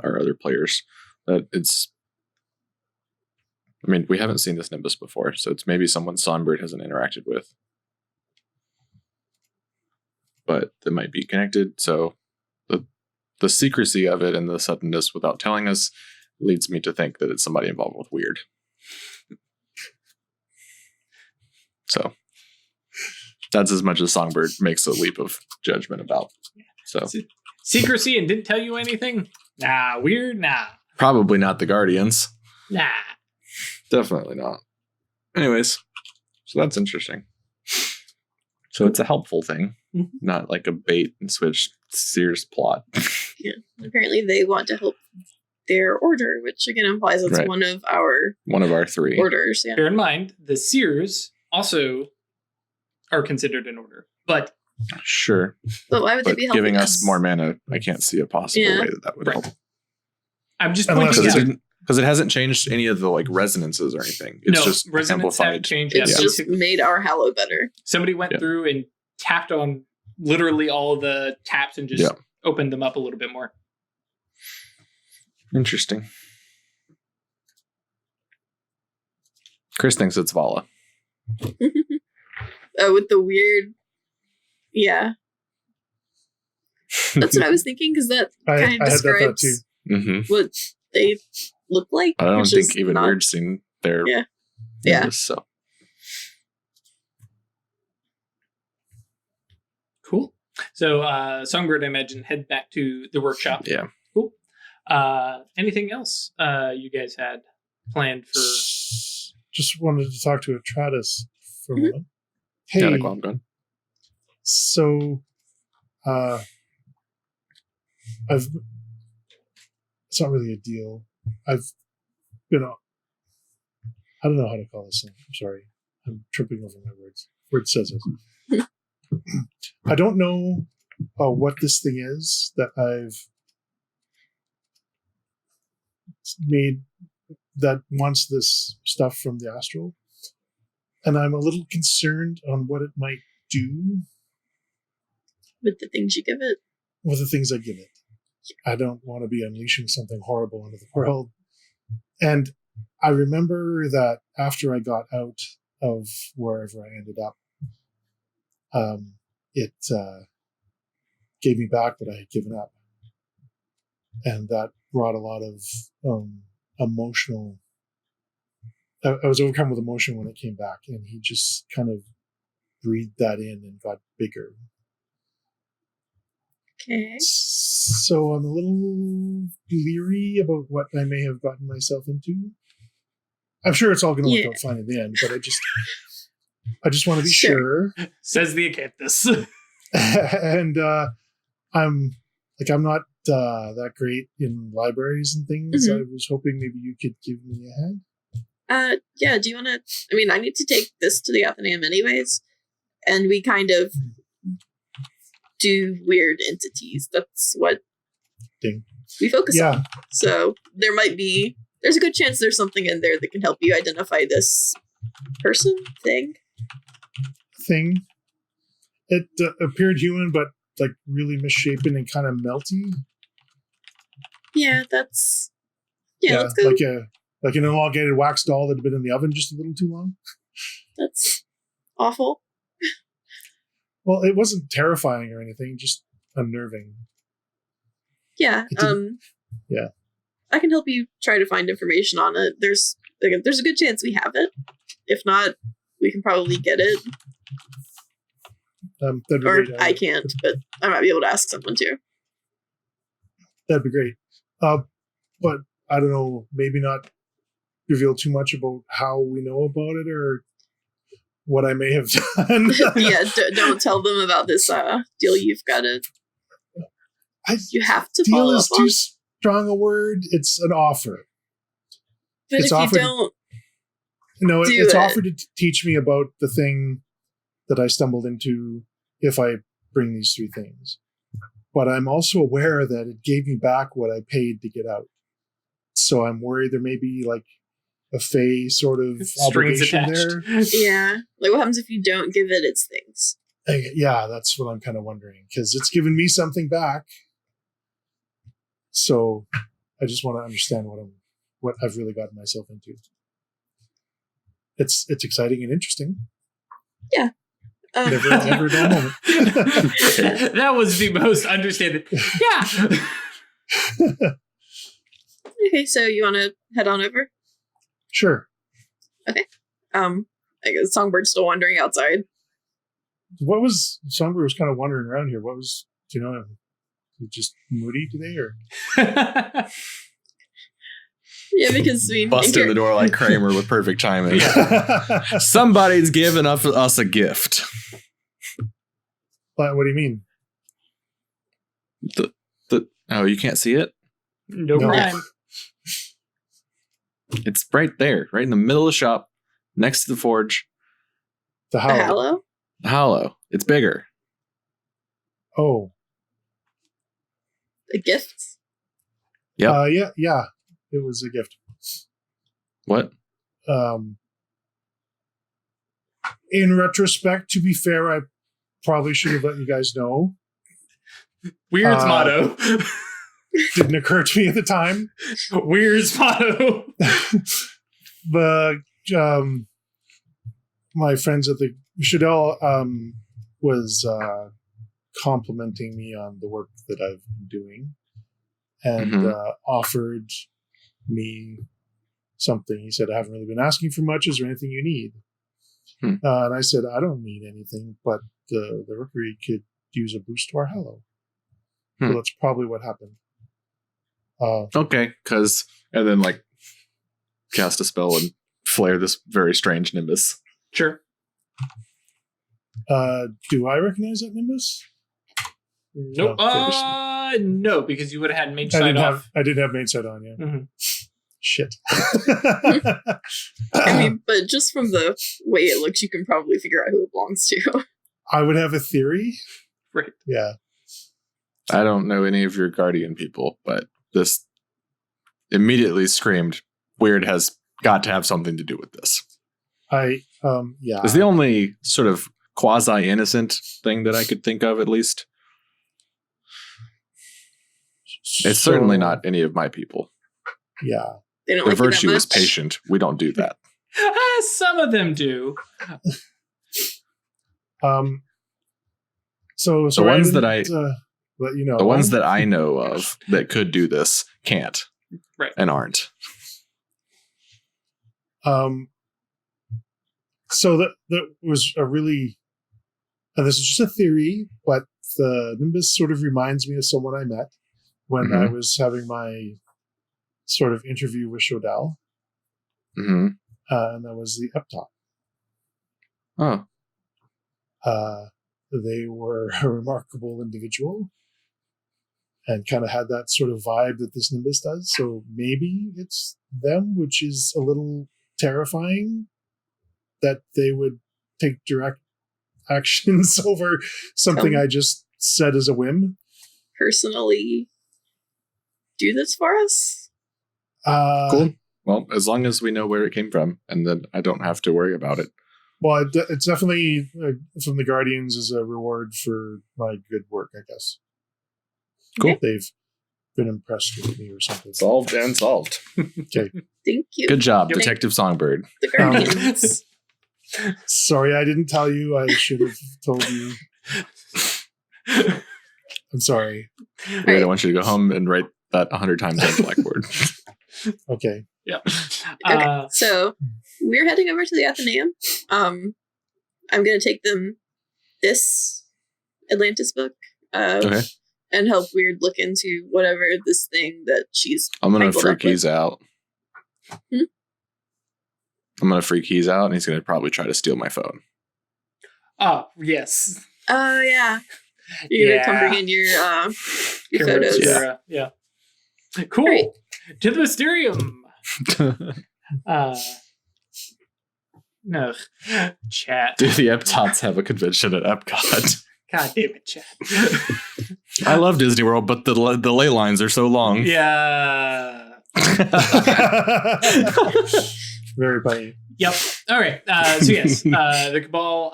our other players that it's. I mean, we haven't seen this Nimbus before, so it's maybe someone Songbird hasn't interacted with, but they might be connected. So the secrecy of it and the suddenness without telling us leads me to think that it's somebody involved with weird. So that's as much as Songbird makes a leap of judgment about. So secrecy and didn't tell you anything? Nah, weird? Nah. Probably not the Guardians. Nah. Definitely not. Anyways, so that's interesting. So it's a helpful thing, not like a bait and switch Sears plot. Yeah. Apparently they want to help their order, which again implies it's Right. one of our 3 orders. Yeah. Bear in mind, the Seers also are considered an order, but Sure. But why would they But be helping giving us more mana, I can't see a possible Yeah. way that would Right. help. I'm just Unless pointing it's out. Because it hasn't changed any of the like resonances or anything. It's No, just resonance haven't amplified. changed. It's Yeah, just made our Hallow better. somebody went Yeah. through and tapped on literally all of the taps and just Yeah. opened them up a little bit more. Interesting. Chris thinks it's Vala. With the weird, yeah. That's what I was thinking because that I kind of had that thought describes too. Mm-hmm. what they look like. I don't think even we've seen their Nimbus, so. Cool. So Songbird, I imagine, head back to the workshop. Yeah. Cool. Anything else you guys had planned for? Just wanted to talk to Atratus for a moment. Hey, Yeah, I'm gone. So, it's not really a deal. I've been on. I don't know how to call this thing. I'm sorry. I'm tripping over my words. Word says it. I don't know what this thing is that I've made that wants this stuff from the astral. And I'm a little concerned on what it might do. With the things you give it? With the things I give it. I don't want to be unleashing something horrible into the world. And I remember that after I got out of wherever I ended up, it gave me back what I had given up. And that brought a lot of emotional... I was overcome with emotion when it came back, and he just kind of breathed that in and got bigger. Okay. So I'm a little leery about what I may have gotten myself into. I'm sure it's all going to work out fine in the end, but I just want to be sure. Says the Occultists. And I'm not that great in libraries and things. I was hoping maybe you could give me a hand. Yeah, do you want to... I mean, I need to take this to the Athenaeum anyways, and we kind of do weird entities. That's what we focus on. So there's a good chance there's something in there that can help you identify this person, thing. It appeared human, but like really misshapen and kind of melty. Yeah, that's... Yeah, let's go. Like an elongated wax doll that had been in the oven just a little too long. That's awful. Well, it wasn't terrifying or anything, just unnerving. Yeah. Yeah. I can help you try to find information on it. There's a good chance we have it. If not, we can probably get it. That'd be or great. I can't, but I might be able to ask someone too. That'd be great. But I don't know, maybe not reveal too much about how we know about it or what I may have done. Yeah, don't tell them about this deal you've got to... You have to follow up on. Deal is too strong a word. It's an offer. But it's if you don't it's offered to teach me about the thing that I stumbled into if I bring these three things. But I'm also aware that it gave me back what I paid to get out. So I'm worried there may be like a fey sort of obligation there. Yeah. Like what happens if you don't give it its things? Yeah, that's what I'm kind of wondering. Because it's given me something back. So I just want to understand what I've really gotten myself into. It's exciting and interesting. Yeah. Never a dull moment. That was the most understated. Yeah. Okay, so you want to head on over? Sure. Okay. I guess Songbird's still wandering outside. Songbird was kind of wandering around here. What was, do you know, just moody today or? Yeah, because we busted the door like Kramer with perfect timing. Somebody's giving us a gift. What do you mean? Oh, you can't see it? No crime. It's right there, right in the middle of the shop, next to the forge. The hollow. The hollow. It's bigger. Oh. A gift? Yep. Yeah. It was a gift. What? In retrospect, to be fair, I probably should have let you guys know. Weird's motto. Didn't occur to me at the time. Weird's motto. My friends at the Shadell was complimenting me on the work that I've been doing and offered me something. He said, I haven't really been asking for much. Is there anything you need? And I said, I don't need anything, but the Rookery could use a boost to our Hallow. So that's probably what happened. Okay, and then like cast a spell and flare this very strange nimbus. Sure. Do I recognize that nimbus? Nope. No, because you would have had mage sight off. I didn't have mage sight on, yeah. Mm-hmm. Shit. I mean, but just from the way it looks, you can probably figure out who it belongs to. I would have a theory. Right. Yeah. I don't know any of your guardian people, but this immediately screamed, Weird has got to have something to do with this. Yeah. It's the only sort of quasi-innocent thing that I could think of, at least. It's certainly not any of my people. Yeah. They don't the like virtue that is patient. We don't do that. Some of them do. So the ones that the ones that I know of that could do this can't, right, and aren't. So that was a really, this is just a theory, but the Nimbus sort of reminds me of someone I met when I was having my sort of interview with Shodal. And that was the Eptop. Oh. They were a remarkable individual and kind of had that sort of vibe that this Nimbus does. So maybe it's them, which is a little terrifying that they would take direct actions over something I just said as a whim. Personally, do this for us? Cool. Well, as long as we know where it came from, and then I don't have to worry about it. Well, it's definitely from the Guardians as a reward for my good work, I guess. Cool. They've been impressed with me or something. Solved and solved. Okay. Thank you. Good job, Detective Songbird. The Guardians. Sorry, I didn't tell you. I should have told you. I'm sorry. Right. I want you to go home and write that 100 times on the blackboard. Okay. Yeah. Okay. So we're heading over to the Athenaeum. I'm going to take them this Atlantis book. Okay. And help Weird look into whatever this thing that she's. I'm going to freak Keys out. I'm going to freak Keys out, and he's going to probably try to steal my phone. Oh, yes. Oh, yeah. You're going to come bring in your photos. Yeah. Cool. Great. To the Mysterium. No. Chat. Do the Eptots have a convention at Epcot? God damn it, chat. I love Disney World, but the ley lines are so long. Yeah. Very funny. Yep. All right. So yes, the Cabal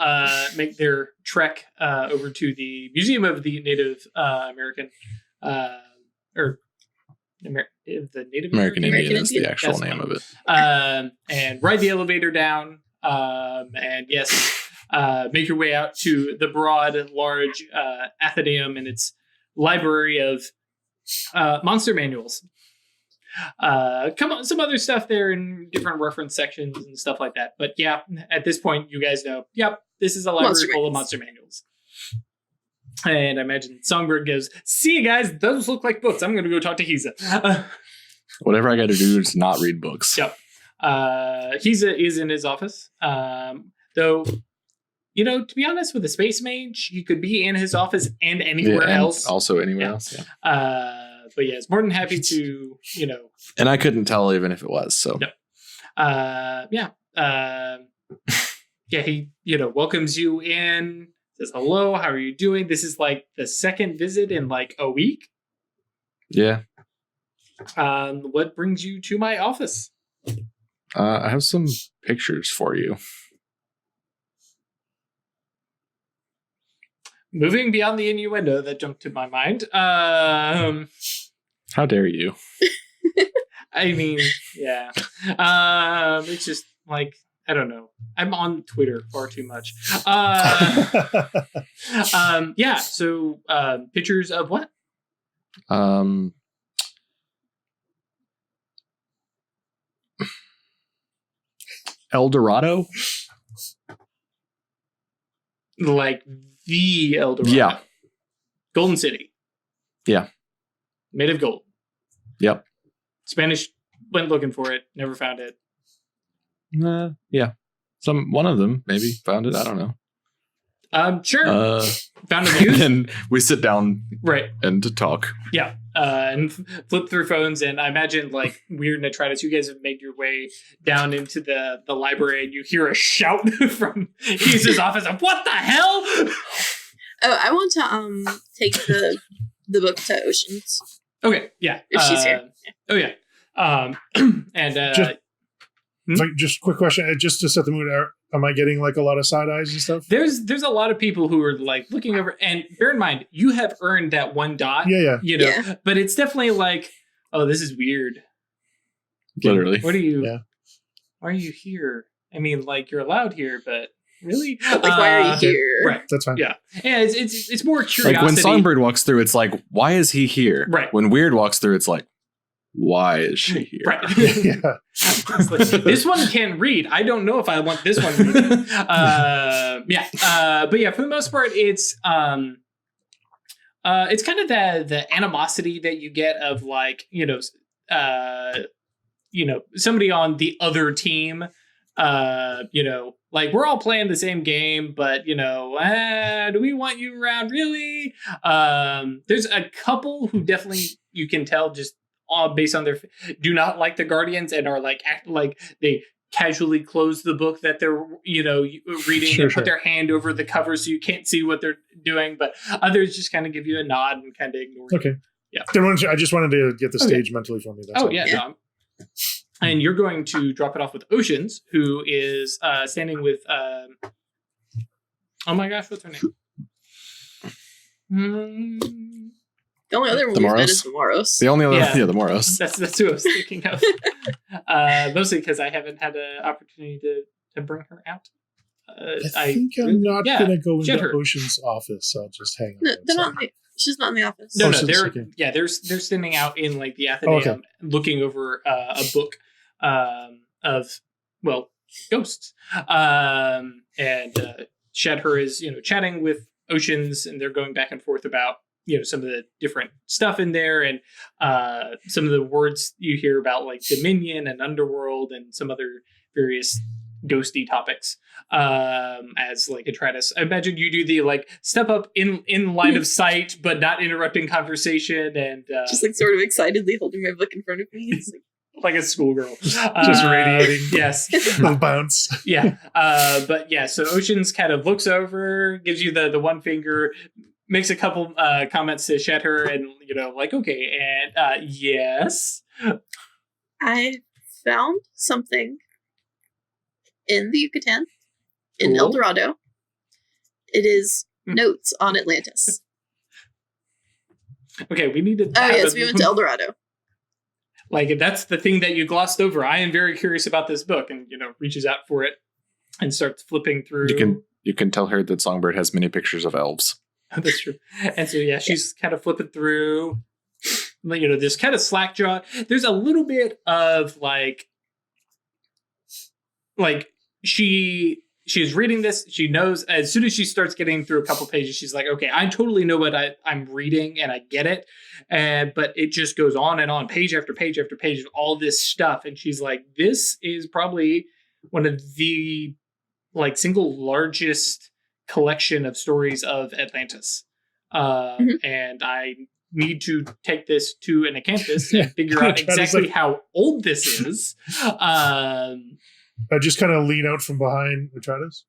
make their trek over to the Museum of the Native American, or the Native American Indian is the actual name of it. And ride the elevator down. And yes. Make your way out to the broad and large Athenaeum and its library of monster manuals. Some other stuff there in different reference sections and stuff like that. But yeah, at this point, you guys know, yep, this is a library full of monster manuals. And I imagine Songbird goes, see you guys, those look like books. I'm going to go talk to Hiza. Whatever I got to do is not read books. Yep. Hiza is in his office. Though... You know, to be honest, with a space mage, he could be in his office and anywhere else. Also anywhere else, yeah. But yeah, it's more than happy to, And I couldn't tell even if it was, so. No. He, welcomes you in, says hello, how are you doing? This is like the second visit in like a week. Yeah. What brings you to my office? I have some pictures for you. Moving beyond the innuendo that jumped to my mind. How dare you? I mean, yeah. It's just like, I don't know. I'm on Twitter far too much. Yeah. So, pictures of what? El Dorado? Like the El Dorado. Yeah. Golden City. Yeah. Made of gold. Yep. Spanish went looking for it, never found it. Yeah. One of them maybe found it. I don't know. Sure. Found it used. And we sit down Right. and to talk. Yeah. And flip through phones. And I imagine, like, Weird and Detritus, you guys have made your way down into the library and you hear a shout from Hughes' office of, what the hell? Oh, I want to take the book to Oceans. Okay. Yeah. If she's here. Oh, yeah. And just quick question, just to set the mood. Am I getting like a lot of side eyes and stuff? there's a lot of people who are like looking over, and bear in mind, you have earned that one dot. Yeah. You know, Yeah. but it's definitely like, oh, this is weird. Literally. What are you? Yeah. Why are you here? I mean, like, you're allowed here, but really, Like, why are you here? Right. That's fine. Yeah. Yeah. It's more curiosity. Like when Songbird walks through, it's like, why is he here? Right. When Weird walks through, it's like, why is she here? Right. Yeah. It's like, this one can't read. I don't know if I want this one reading. But yeah, for the most part, it's kind of the animosity that you get of, like, somebody on the other team. Like, we're all playing the same game, but do we want you around really? There's a couple who definitely, you can tell just based on their, do not like the Guardians and are like, act like they casually close the book that they're reading and put their hand over the cover so you can't see what they're doing, but others just kind of give you a nod and kind of ignore you. Okay. Yeah. I just wanted to get the stage mentally for me. That's all. Yeah. No. And you're going to drop it off with Oceans, who is standing with oh my gosh, what's her name? The only other one we've met is the Moros. The only other, the Moros. That's who I was thinking of. Mostly because I haven't had an opportunity to bring her out. I think I'm not going to go into her. Ocean's office. I'll just hang on. No, they're not. She's not in the office. No, they're okay. They're standing out in like the Athenaeum, looking over a book of ghosts. And Shedher is chatting with Oceans, and they're going back and forth about some of the different stuff in there, and some of the words you hear about, like Dominion and Underworld and some other various ghosty topics. As like Detritus, I imagine you do the like step up in line of sight but not interrupting conversation, and just like sort of excitedly holding my book in front of me. It's like a schoolgirl, just radiating. Yes. No bounce. Yeah. But yeah, so Oceans kind of looks over, gives you the one finger, makes a couple comments to Shedher, and like, okay, and yes, I found something in the Yucatan, in Cool. El Dorado. It is notes on Atlantis. Okay, we need to. Oh yes, we went to El Dorado. Like, if that's the thing that you glossed over, I am very curious about this book, and reaches out for it and starts flipping through. You can tell her that Songbird has many pictures of elves. That's true. And so yeah, she's kind of flipping through. This kind of slack jaw. There's a little bit of like she's reading this. She knows as soon as she starts getting through a couple pages, she's like, okay, I totally know what I'm reading and I get it. But it just goes on and on, page after page after page of all this stuff. And she's like, this is probably one of the like single largest collection of stories of Atlantis. And I need to take this to an acanthus and figure out exactly how old this is. I just kind of lean out from behind Detritus.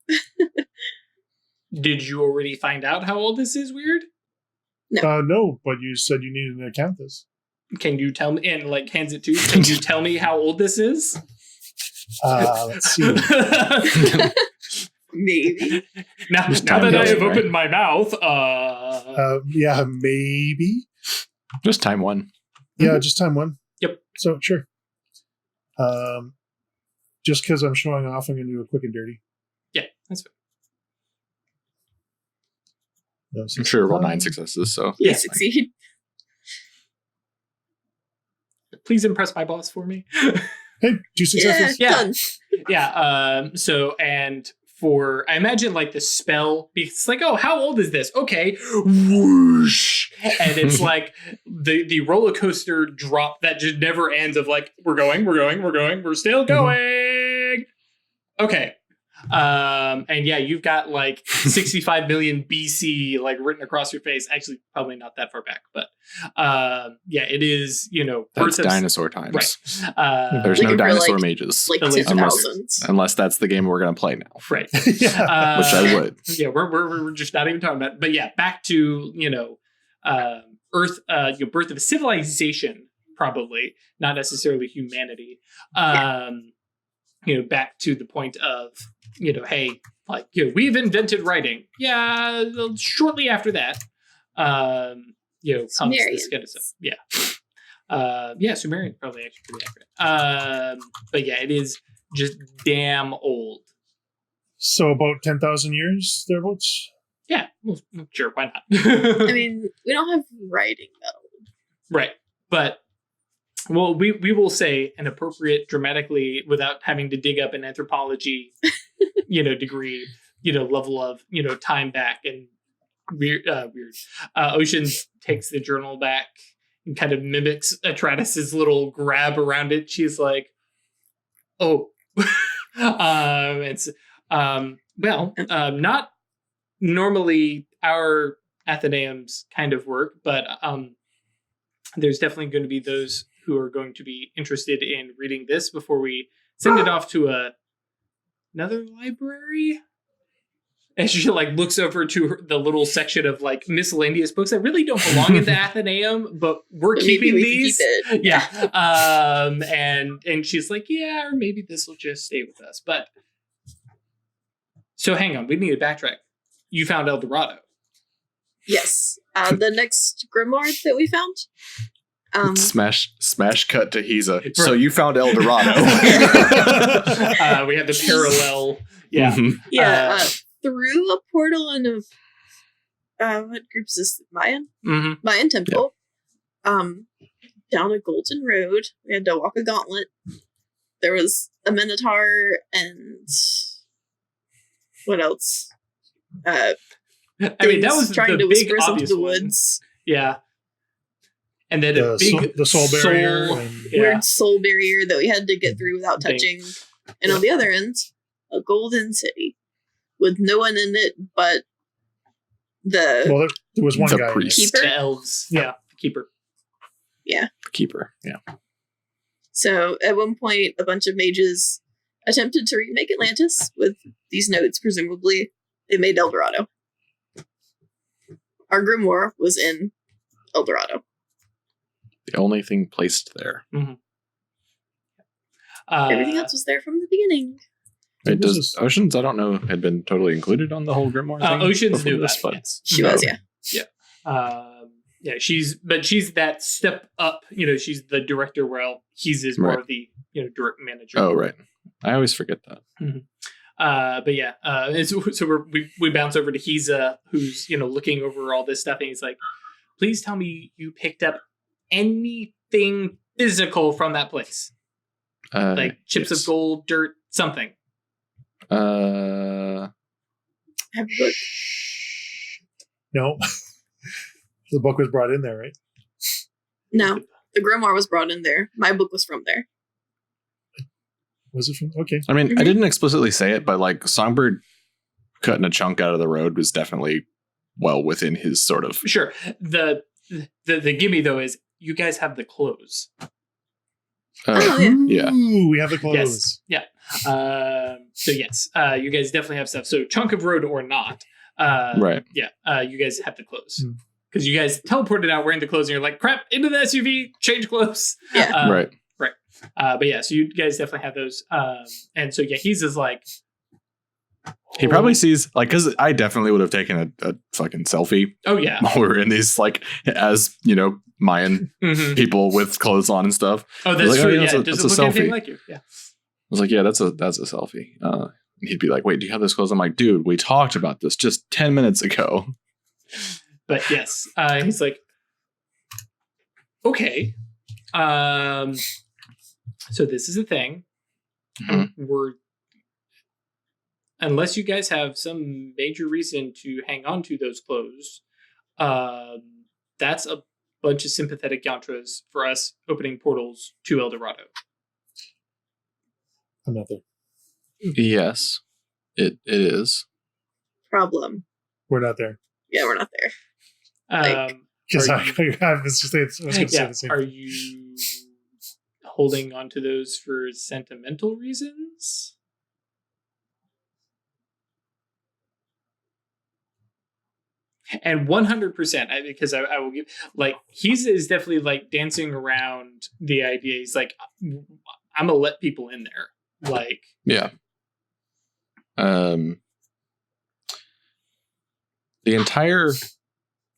Did you already find out how old this is, Weird? No, but you said you needed an acanthus. Can you tell me, and like hands it to you, can you tell me how old this is? Let's see. Maybe. Now that I have opened my mouth, yeah, maybe. Just time one. Yeah, just time one. Yep. So sure. Just because I'm showing off, I'm going to do a quick and dirty. Yeah, that's fine. No, I'm sure roll 9 successes, so. You succeed. Please impress my boss for me. Hey, 2 successes. Yeah. Done. Yeah. So, and for, I imagine like the spell, it's like, oh, how old is this? Okay. Whoosh. And it's like the roller coaster drop that just never ends of like, we're still going. Okay. And yeah, you've got like 65 million BC like written across your face. Actually, probably not that far back, but yeah, it is, that's dinosaur times. Right. There's Like no if we're, dinosaur like- mages. Like unless, 2000s. unless that's the game we're going to play now. Right. Yeah. Which I would. Yeah, we're just not even talking about it. But yeah, back to, Earth, birth of a civilization, probably, not necessarily humanity. Back to the point of, hey, like, we've invented writing. Yeah, shortly after that, comes this kind of stuff. Yeah. Sumerian probably actually pretty accurate. But yeah, it is just damn old. So about 10,000 years thereabouts. Yeah, well, sure, why not? I mean, we don't have writing that old. Right, but well, we will say an appropriate, dramatically, without having to dig up an anthropology, degree, level of time back and weird. Ocean takes the journal back and kind of mimics Atratus's little grab around it. She's like, "Oh, it's not normally our Athenaeum's kind of work, but there's definitely going to be those who are going to be interested in reading this before we send it off to another library." And she like looks over to the little section of like miscellaneous books that really don't belong in the Athenaeum, but we're keeping these. Keep it. Yeah. And she's like, yeah, or maybe this will just stay with us. But so hang on, we need to backtrack. You found El Dorado. Yes. The next grimoire that we found. Smash cut to Hiza. So you found El Dorado. We have the parallel. Yeah. Mm-hmm. Yeah. Through a portal in what group is this? Mayan? Mm-hmm. Mayan temple. Down a golden road. We had to walk a gauntlet. There was a minotaur and what else? I mean, that was trying the to big whisper us into obvious the one. woods. Yeah. And then a big the soul barrier. And Weird soul barrier that we had to get through without touching. And on the other end, a golden city with no one in it but the there was one The guy. priest. keeper. the elves. Yeah. The keeper. Keeper. Yeah. So at one point, a bunch of mages attempted to remake Atlantis with these notes. Presumably, they made El Dorado. Our grimoire was in El Dorado. The only thing placed there. Everything else was there from the beginning. It does Oceans, I don't know, had been totally included on the whole Grimoire thing. Oceans before knew this, that. but Yes. She was, yeah. She's that step up. She's the director. Well, he's is more Right. of the direct manager. Oh, right. I always forget that. But yeah, so we bounce over to Hiza, who's looking over all this stuff, and he's like, "Please tell me you picked up anything physical from that place, like chips of gold, dirt, something." I have a book. No. The book was brought in there, right? No, the grimoire was brought in there. My book was from there. Was it from? Okay. I mean, I didn't explicitly say it, but like Songbird cutting a chunk out of the road was definitely well within his sort of. Sure. The gimme though is you guys have the clothes. Oh, yeah. Yeah. Ooh, we have the clothes. Yes. Yeah. So yes, you guys definitely have stuff. So chunk of road or not. Right. Yeah. You guys have the clothes. Because you guys teleported out wearing the clothes and you're like, crap, into the SUV, change clothes. Yeah. Right. But yeah, so you guys definitely have those. And so yeah, he's just like. He probably sees, like, because I definitely would have taken a fucking selfie Oh yeah. while we were in these, like, as, Mayan Mhm. people with clothes on and stuff. Oh, that's Like, true. oh, Yeah. yeah, Does that's it a look anything selfie. like you? Yeah. I was like, yeah, that's a selfie. And he'd be like, wait, do you have those clothes? I'm like, dude, we talked about this just 10 minutes ago. But yes, he's like, okay. So this is a thing. Mm-hmm. Unless you guys have some major reason to hang on to those clothes, that's a bunch of sympathetic yantras for us opening portals to El Dorado. Another. Yes, it is. Problem. We're not there. Yeah, we're not there. Because I was going to say the same thing. Are you holding on to those for sentimental reasons? And 100%, because I will give, like, is definitely like dancing around the idea. He's like, I'm gonna let people in there. Like, yeah. The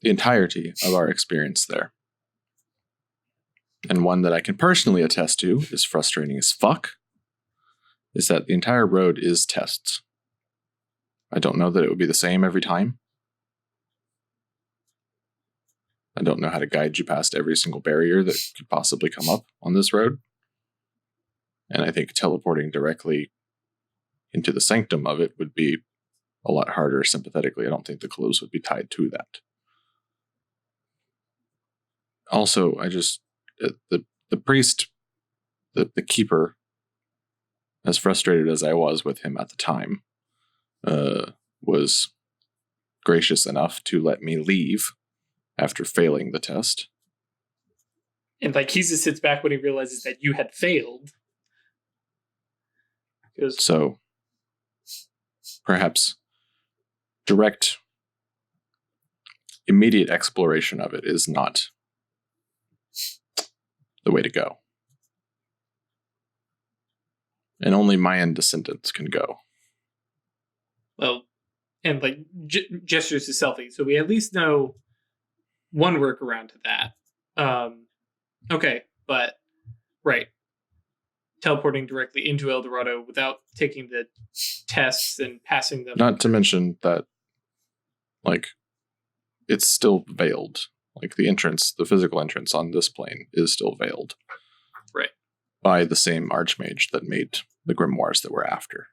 entirety of our experience there, and one that I can personally attest to is frustrating as fuck, is that the entire road is tests. I don't know that it would be the same every time. I don't know how to guide you past every single barrier that could possibly come up on this road. And I think teleporting directly into the sanctum of it would be a lot harder sympathetically. I don't think the clothes would be tied to that. Also, the priest, the keeper, as frustrated as I was with him at the time, was gracious enough to let me leave after failing the test. And like he just sits back when he realizes that you had failed. So perhaps direct, immediate exploration of it is not the way to go. And only Mayan descendants can go. Well, and like gestures to Selfie, so we at least know one workaround to that. Okay, but right, teleporting directly into El Dorado without taking the tests and passing them. Not to mention that, like, it's still veiled. Like the entrance, the physical entrance on this plane is still veiled. Right. By the same archmage that made the grimoires that we're after.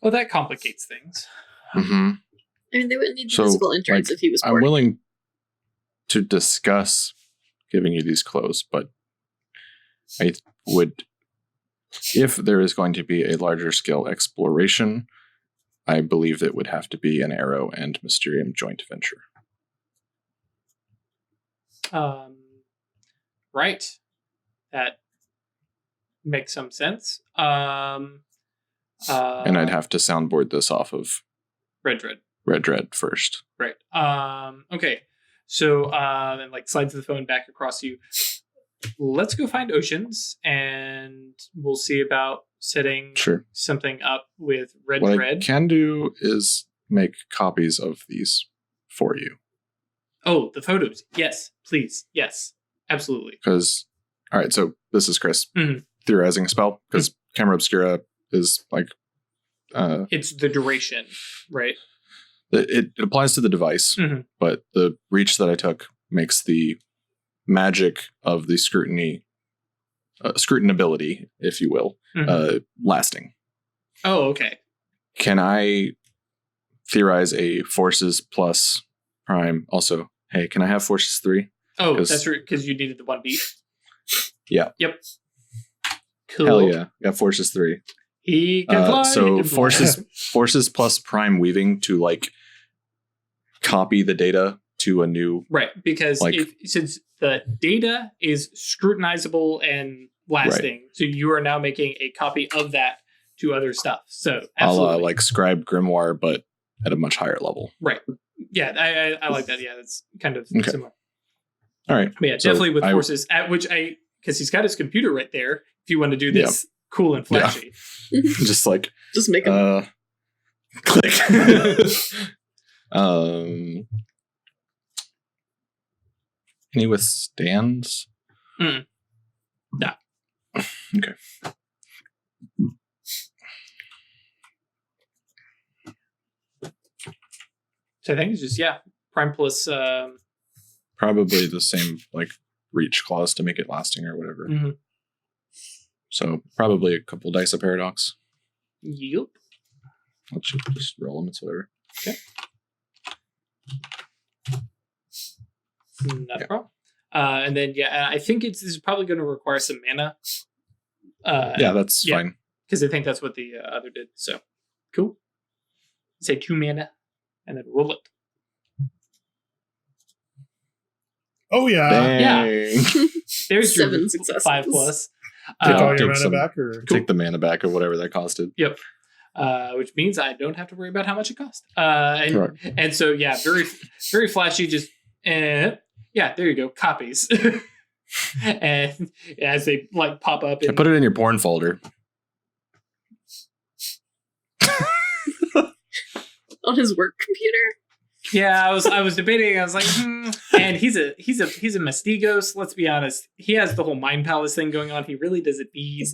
Well, that complicates things. Mm-hmm. I mean, they wouldn't need the physical entrance if he was bored. I'm willing to discuss giving you these clothes, but I would, if there is going to be a larger scale exploration, I believe it would have to be an Arrow and Mysterium joint venture. Right. That makes some sense. And I'd have to soundboard this off of Red first. Right. Okay. So then like slides the phone back across to you. Let's go find Oceans and we'll see about setting something up with Red. What I can do is make copies of these for you. Oh, the photos. Yes, please. Yes, absolutely. Because, all right, so this is Chris theorizing a spell because Camera Obscura is like... it's the duration, right? It applies to the device, but the reach that I took makes the magic of the scrutinability, if you will, lasting. Oh, okay. Can I theorize a forces plus prime? Also, hey, can I have forces 3? Oh, that's right, because you needed the 1 beat. Yeah. Yep. Cool. Hell yeah, got forces 3. He can fly. So forces plus prime weaving to like copy the data to a new because since the data is scrutinizable and lasting, so you are now making a copy of that to other stuff. So absolutely, like Scribe Grimoire, but at a much higher level. Right. Yeah, I like that. Yeah, that's kind of similar. All right. But yeah, definitely with forces at which because he's got his computer right there. If you want to do this cool and flashy, just make him click. Any withstands? No. Okay. So I think it's just prime plus probably the same like reach clause to make it lasting or whatever. Mm-hmm. So probably a couple dice of paradox. Yep. Let's just roll them. It's whatever. Okay. Not a problem. And then, I think this is probably going to require some mana. That's fine. Because I think that's what the other did. So, cool. Say 2 mana, and then roll it. Oh, yeah. Dang. Yeah. There's 7 your successes. 5+. Take all your take mana some- back? Or Take the mana back or whatever that costed. Yep. Which means I don't have to worry about how much it cost. And so, very, very flashy, just, there you go, copies. And as they pop up. I put it in your porn folder. On his work computer. Yeah, I was debating. I was like, and he's a Mastigos. Let's be honest. He has the whole Mind Palace thing going on. He really doesn't need.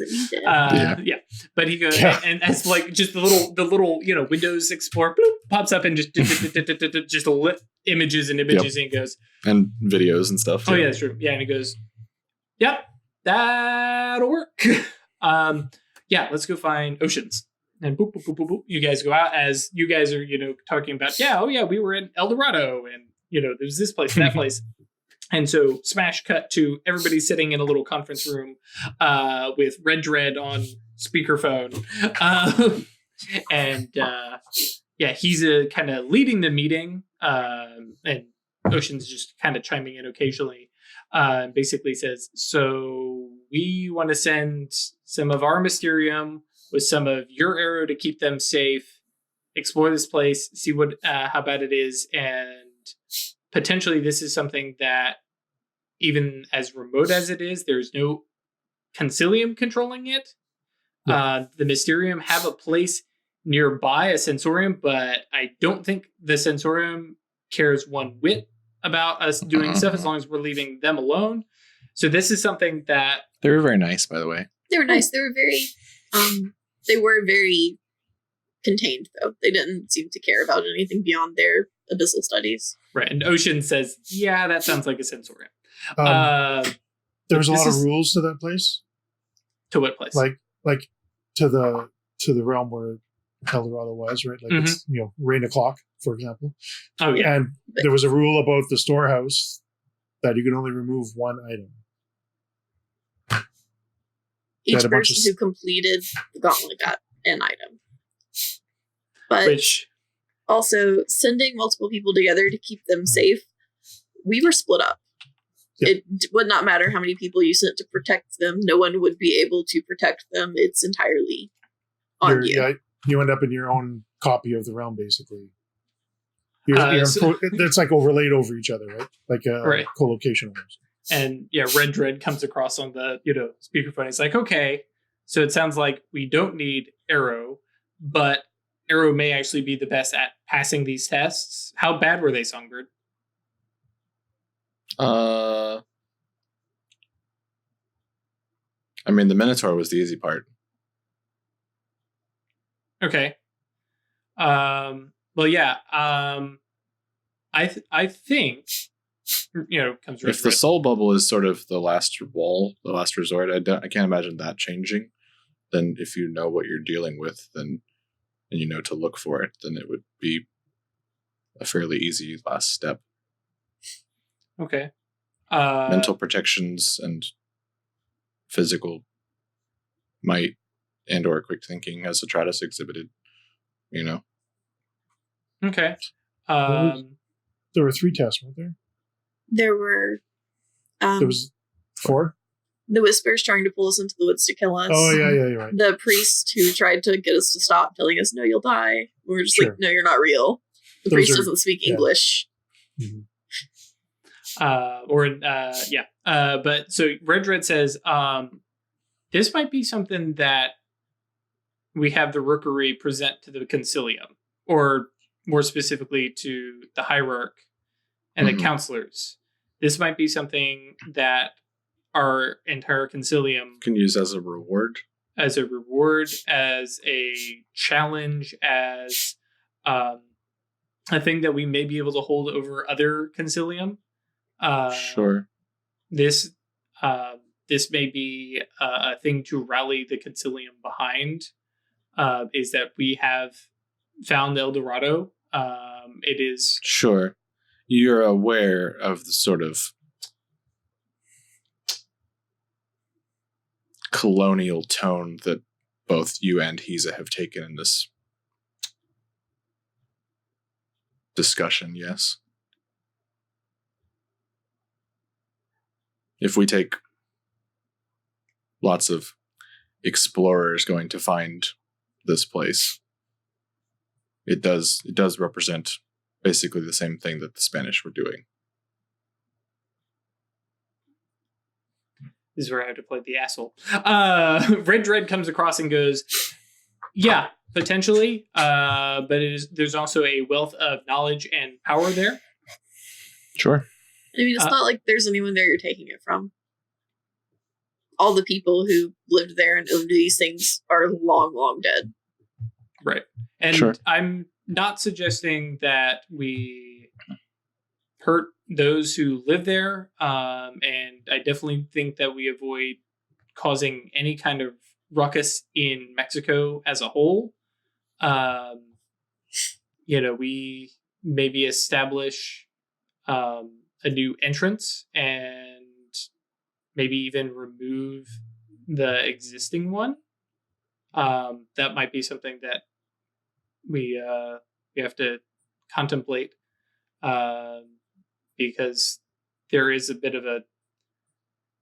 But he goes and as just the little Windows Explorer bloop, pops up and just images and images and he goes and videos and stuff. Oh yeah, that's true. Yeah, and he goes, yep, that'll work. Let's go find Oceans. And boop, boop, boop, boop, boop. You guys go out as you guys are, talking about, we were in El Dorado and, there's this place, that place. And so smash cut to everybody sitting in a little conference room with Red Dread on speakerphone. He's kind of leading the meeting. And Ocean's just kind of chiming in occasionally. Basically says, so we want to send some of our Mysterium with some of your arrow to keep them safe, explore this place, see how bad it is, and potentially this is something that, even as remote as it is, there's no Consilium controlling it. Yeah. The Mysterium have a place nearby, a Sensorium, but I don't think the Sensorium cares one whit about us doing stuff as long as we're leaving them alone. So this is something that... They were very nice, by the way. They were nice. They were very... they were very contained, though. They didn't seem to care about anything beyond their abyssal studies. Right, and Ocean says, yeah, that sounds like a Sensorium. There was a lot of rules to that place. To what place? Like to the realm where El Dorado was, right? Like it's rain o'clock, for example. Oh yeah. And there was a rule about the storehouse that you can only remove one item. Each person who completed the gauntlet got an item. But also sending multiple people together to keep them safe, we were split up. Yep. It would not matter how many people you sent to protect them. No one would be able to protect them. It's entirely on you. Yeah, you end up in your own copy of the realm, basically. It's like overlaid over each other, right? Like a co-location almost. And Red Dread comes across on the speakerphone. He's like, okay, so it sounds like we don't need Arrow, but Arrow may actually be the best at passing these tests. How bad were they, Songbird? I mean, the Minotaur was the easy part. Okay. I think comes if the soul bubble is sort of the last wall, the last resort, I can't imagine that changing. Then if you know what you're dealing with, then and you know to look for it, then it would be a fairly easy last step. Okay. Mental protections and physical might and or quick thinking as Atratus exhibited, Okay. There were 3 tests, weren't there? There were... there was 4? The Whispers trying to pull us into the woods to kill us. Oh, yeah, you're right. The priest who tried to get us to stop, telling us, no, you'll die. We were just like, no, you're not real. The priest doesn't speak English. Mm-hmm. But so Red Dread says, this might be something that we have the Rookery present to the Consilium, or more specifically to the Hierarch and the counselors. This might be something that our entire Consilium can use as a reward, as a challenge, as a thing that we may be able to hold over other Consilium. Sure. this this may be a thing to rally the Consilium behind. Is that we have found El Dorado. It is sure. You're aware of the sort of colonial tone that both you and Hiza have taken in this discussion, yes? If we take lots of explorers going to find this place, it does represent basically the same thing that the Spanish were doing. This is where I have to play the asshole. Red Dread comes across and goes, yeah, potentially, but there's also a wealth of knowledge and power there. Sure. I mean, it's not like there's anyone there you're taking it from. All the people who lived there and owned these things are long, long dead. Right. And sure. I'm not suggesting that we hurt those who live there. And I definitely think that we avoid causing any kind of ruckus in Mexico as a whole. We maybe establish a new entrance and maybe even remove the existing one. That might be something that we have to contemplate, because there is a bit of a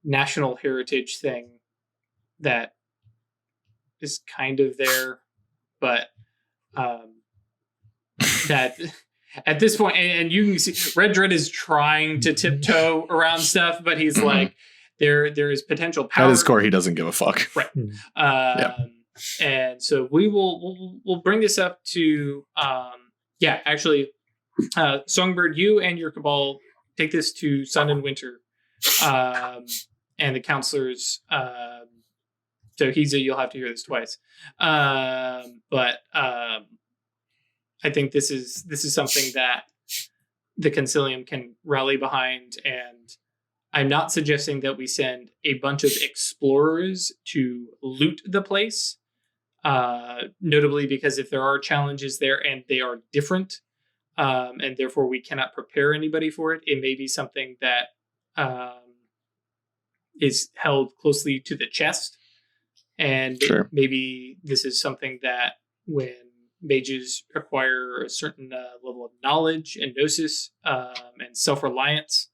national heritage thing that is kind of there, but that at this point, and you can see Red Dread is trying to tiptoe around stuff, but he's like, there is potential power. At his core, he doesn't give a fuck. Right. And so we'll bring this up to Songbird, you and your cabal take this to Sun and Winter, and the counselors. So Hiza, you'll have to hear this twice. But I think this is something that the Consilium can rally behind, and I'm not suggesting that we send a bunch of explorers to loot the place. Notably because if there are challenges there and they are different, and therefore we cannot prepare anybody for it, it may be something that is held closely to the chest. And sure. Maybe this is something that when mages acquire a certain level of knowledge and gnosis and self-reliance,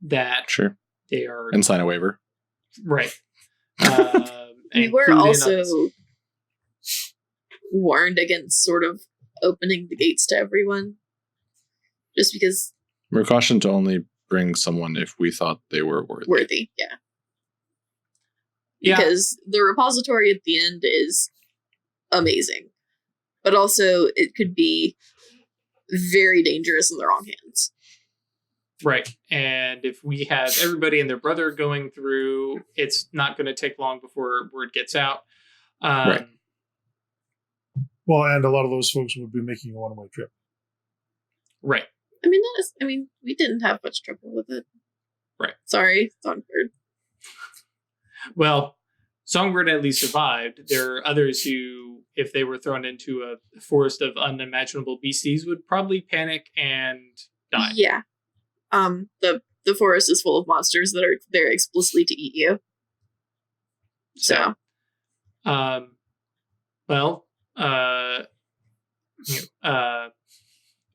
that sure. they are... And sign a waiver. Right. We were also warned against sort of opening the gates to everyone. Just because... We're cautioned to only bring someone if we thought they were worthy. Yeah. Because the repository at the end is amazing. But also, it could be very dangerous in the wrong hands. Right. And if we have everybody and their brother going through, it's not going to take long before word gets out. Right. Well, and a lot of those folks would be making a one-way trip. Right. We didn't have much trouble with it. Right. Sorry, Songbird. Well, Songbird at least survived. There are others who, if they were thrown into a forest of unimaginable beasties, would probably panic and die. Yeah. The forest is full of monsters that are there explicitly to eat you. So.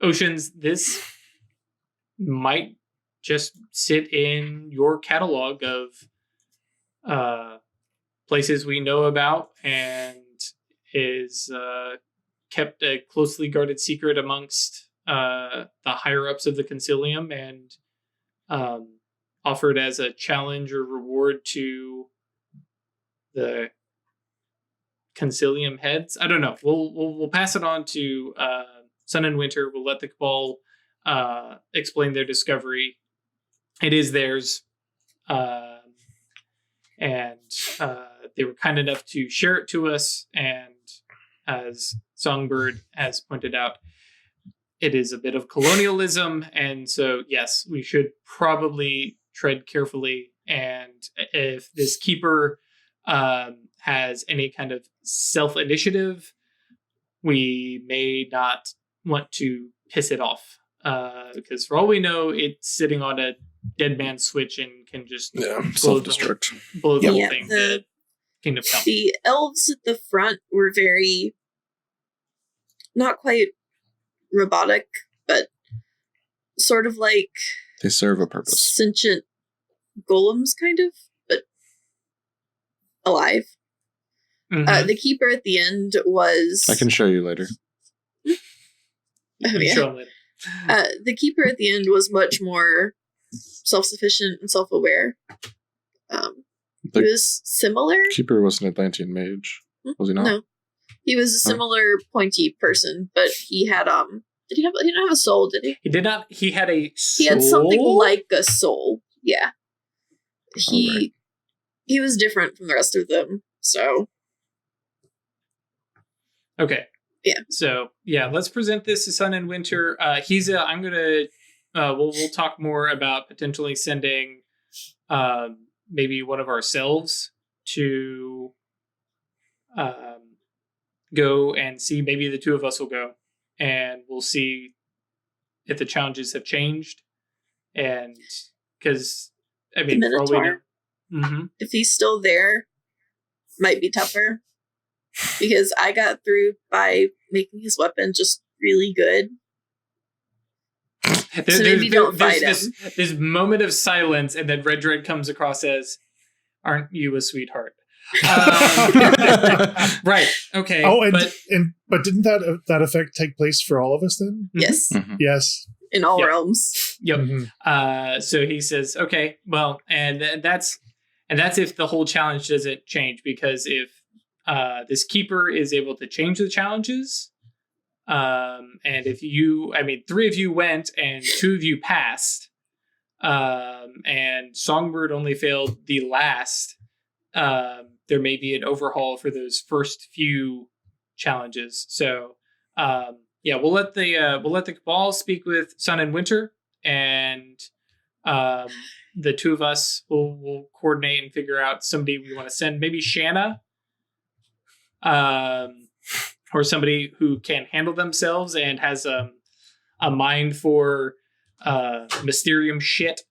Oceans, this might just sit in your catalog of places we know about and is kept a closely guarded secret amongst the higher-ups of the Consilium and offered as a challenge or reward to the Consilium heads. I don't know. We'll pass it on to Sun and Winter. We'll let the Cabal explain their discovery. It is theirs. And they were kind enough to share it to us. And as Songbird has pointed out, it is a bit of colonialism. And so, yes, we should probably tread carefully and if this keeper has any kind of self-initiative, we may not want to piss it off. Because for all we know, it's sitting on a dead man switch and can just self-destruct. Blow the whole thing. The Kingdom Come. The elves at the front were very, not quite robotic, but sort of like they serve a purpose. Sentient golems, kind of, but alive. Mm-hmm. The keeper at the end was... I can show you later. Show him later. The keeper at the end was much more self-sufficient and self-aware. He was similar. Keeper was an Atlantean mage, was he not? No, he was a similar pointy person, but he had he didn't have a soul, did he? He did not. He had a soul? He had something like a soul. Yeah. He was different from the rest of them. So. Okay. Yeah. So let's present this to Sun and Winter. I'm gonna. We'll talk more about potentially sending, maybe one of ourselves to, go and see. Maybe the two of us will go, and we'll see if the challenges have changed. And because I mean, the Minotaur, for all we know, if he's still there, might be tougher. Because I got through by making his weapon just really good. So maybe don't fight him. This moment of silence, and then Red Dread comes across as, "Aren't you a sweetheart?" Right. Okay. Oh, but didn't that effect take place for all of us then? Yes. Mm-hmm. Yes. In all realms. Yep. Mm-hmm. So he says, "Okay, well, and that's if the whole challenge doesn't change, because if this keeper is able to change the challenges, and if three of you went and two of you passed, and Songbird only failed the last, there may be an overhaul for those first few challenges. So we'll let the Cabal speak with Sun and Winter, and the two of us will coordinate and figure out somebody we want to send. Maybe Shanna, or somebody who can handle themselves and has a mind for Mysterium shit,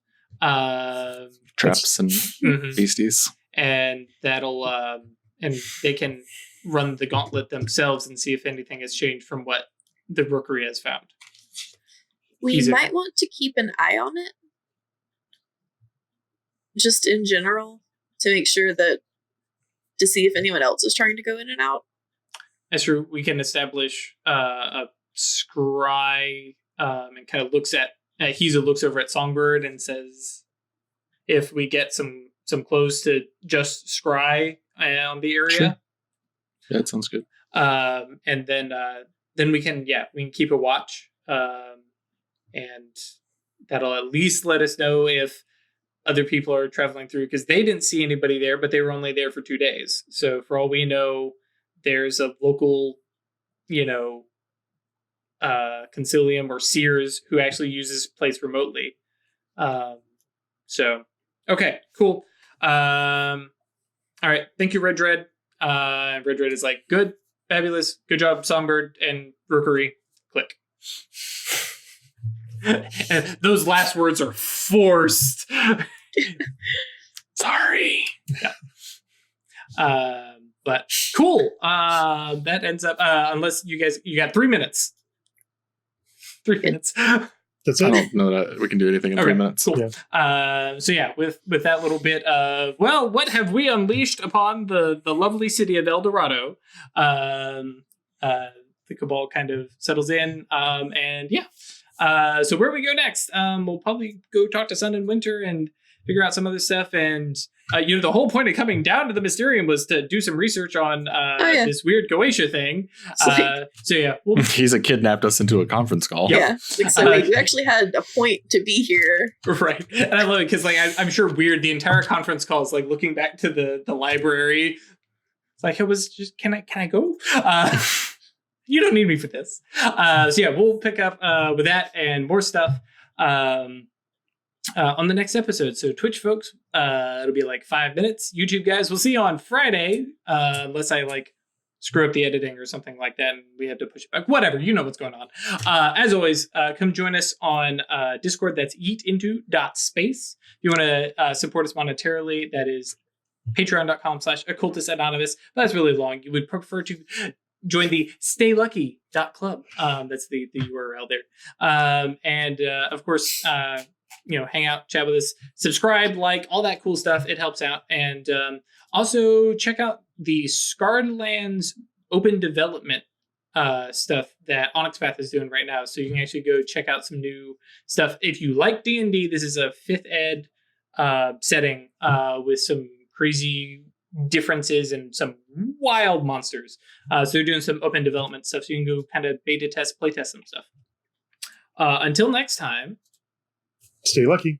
traps and beasties, and that'll and they can run the gauntlet themselves and see if anything has changed from what the Rookery has found. We might want to keep an eye on it, just in general, to make sure that, to see if anyone else is trying to go in and out. That's true. We can establish a scry, and kind of looks at Hiza looks over at Songbird and says, if we get some clothes to just scry on the area. Sure. Yeah, that sounds good. And then we can keep a watch, and that'll at least let us know if other people are traveling through, because they didn't see anybody there, but they were only there for 2 days. So for all we know, there's a local, Consilium or Sears who actually uses this place remotely. Okay, cool. All right. Thank you, Red Dread. Red Dread is like, good, fabulous, good job, Songbird and Rookery. Click. And those last words are forced. Sorry. Yeah. But cool. That ends up, unless you got 3 minutes. 3 minutes. That's I it. don't know that we can do anything in 3 minutes. Cool. Yeah. With that little bit of, what have we unleashed upon the lovely city of El Dorado? The Cabal kind of settles in, so where we go next? We'll probably go talk to Sun and Winter and figure out some other stuff. And the whole point of coming down to the Mysterium was to do some research on this weird Goetia thing. He's kidnapped us into a conference call. Yeah, so we actually had a point to be here, right? And I love it because I'm sure Weird, the entire conference call is like looking back to the library. It's like, it was just, can I go? You don't need me for this. We'll pick up with that and more stuff on the next episode. So Twitch folks, it'll be like 5 minutes. YouTube guys, we'll see you on Friday, unless I screw up the editing or something like that and we have to push it back. Whatever, you know what's going on. As always, come join us on Discord. That's eatinto.space. If you want to support us monetarily, that is patreon.com/occultistanonymous. That's really long. You would prefer to join the staylucky.club. That's the URL there. And of course, hang out, chat with us, subscribe, all that cool stuff. It helps out. And also check out the Scarred Lands open development stuff that Onyx Path is doing right now. So you can actually go check out some new stuff. If you like D&D, this is a 5th ed setting with some crazy differences and some wild monsters. So they're doing some open development stuff. So you can go kind of beta test, play test some stuff. Until next time. Stay lucky.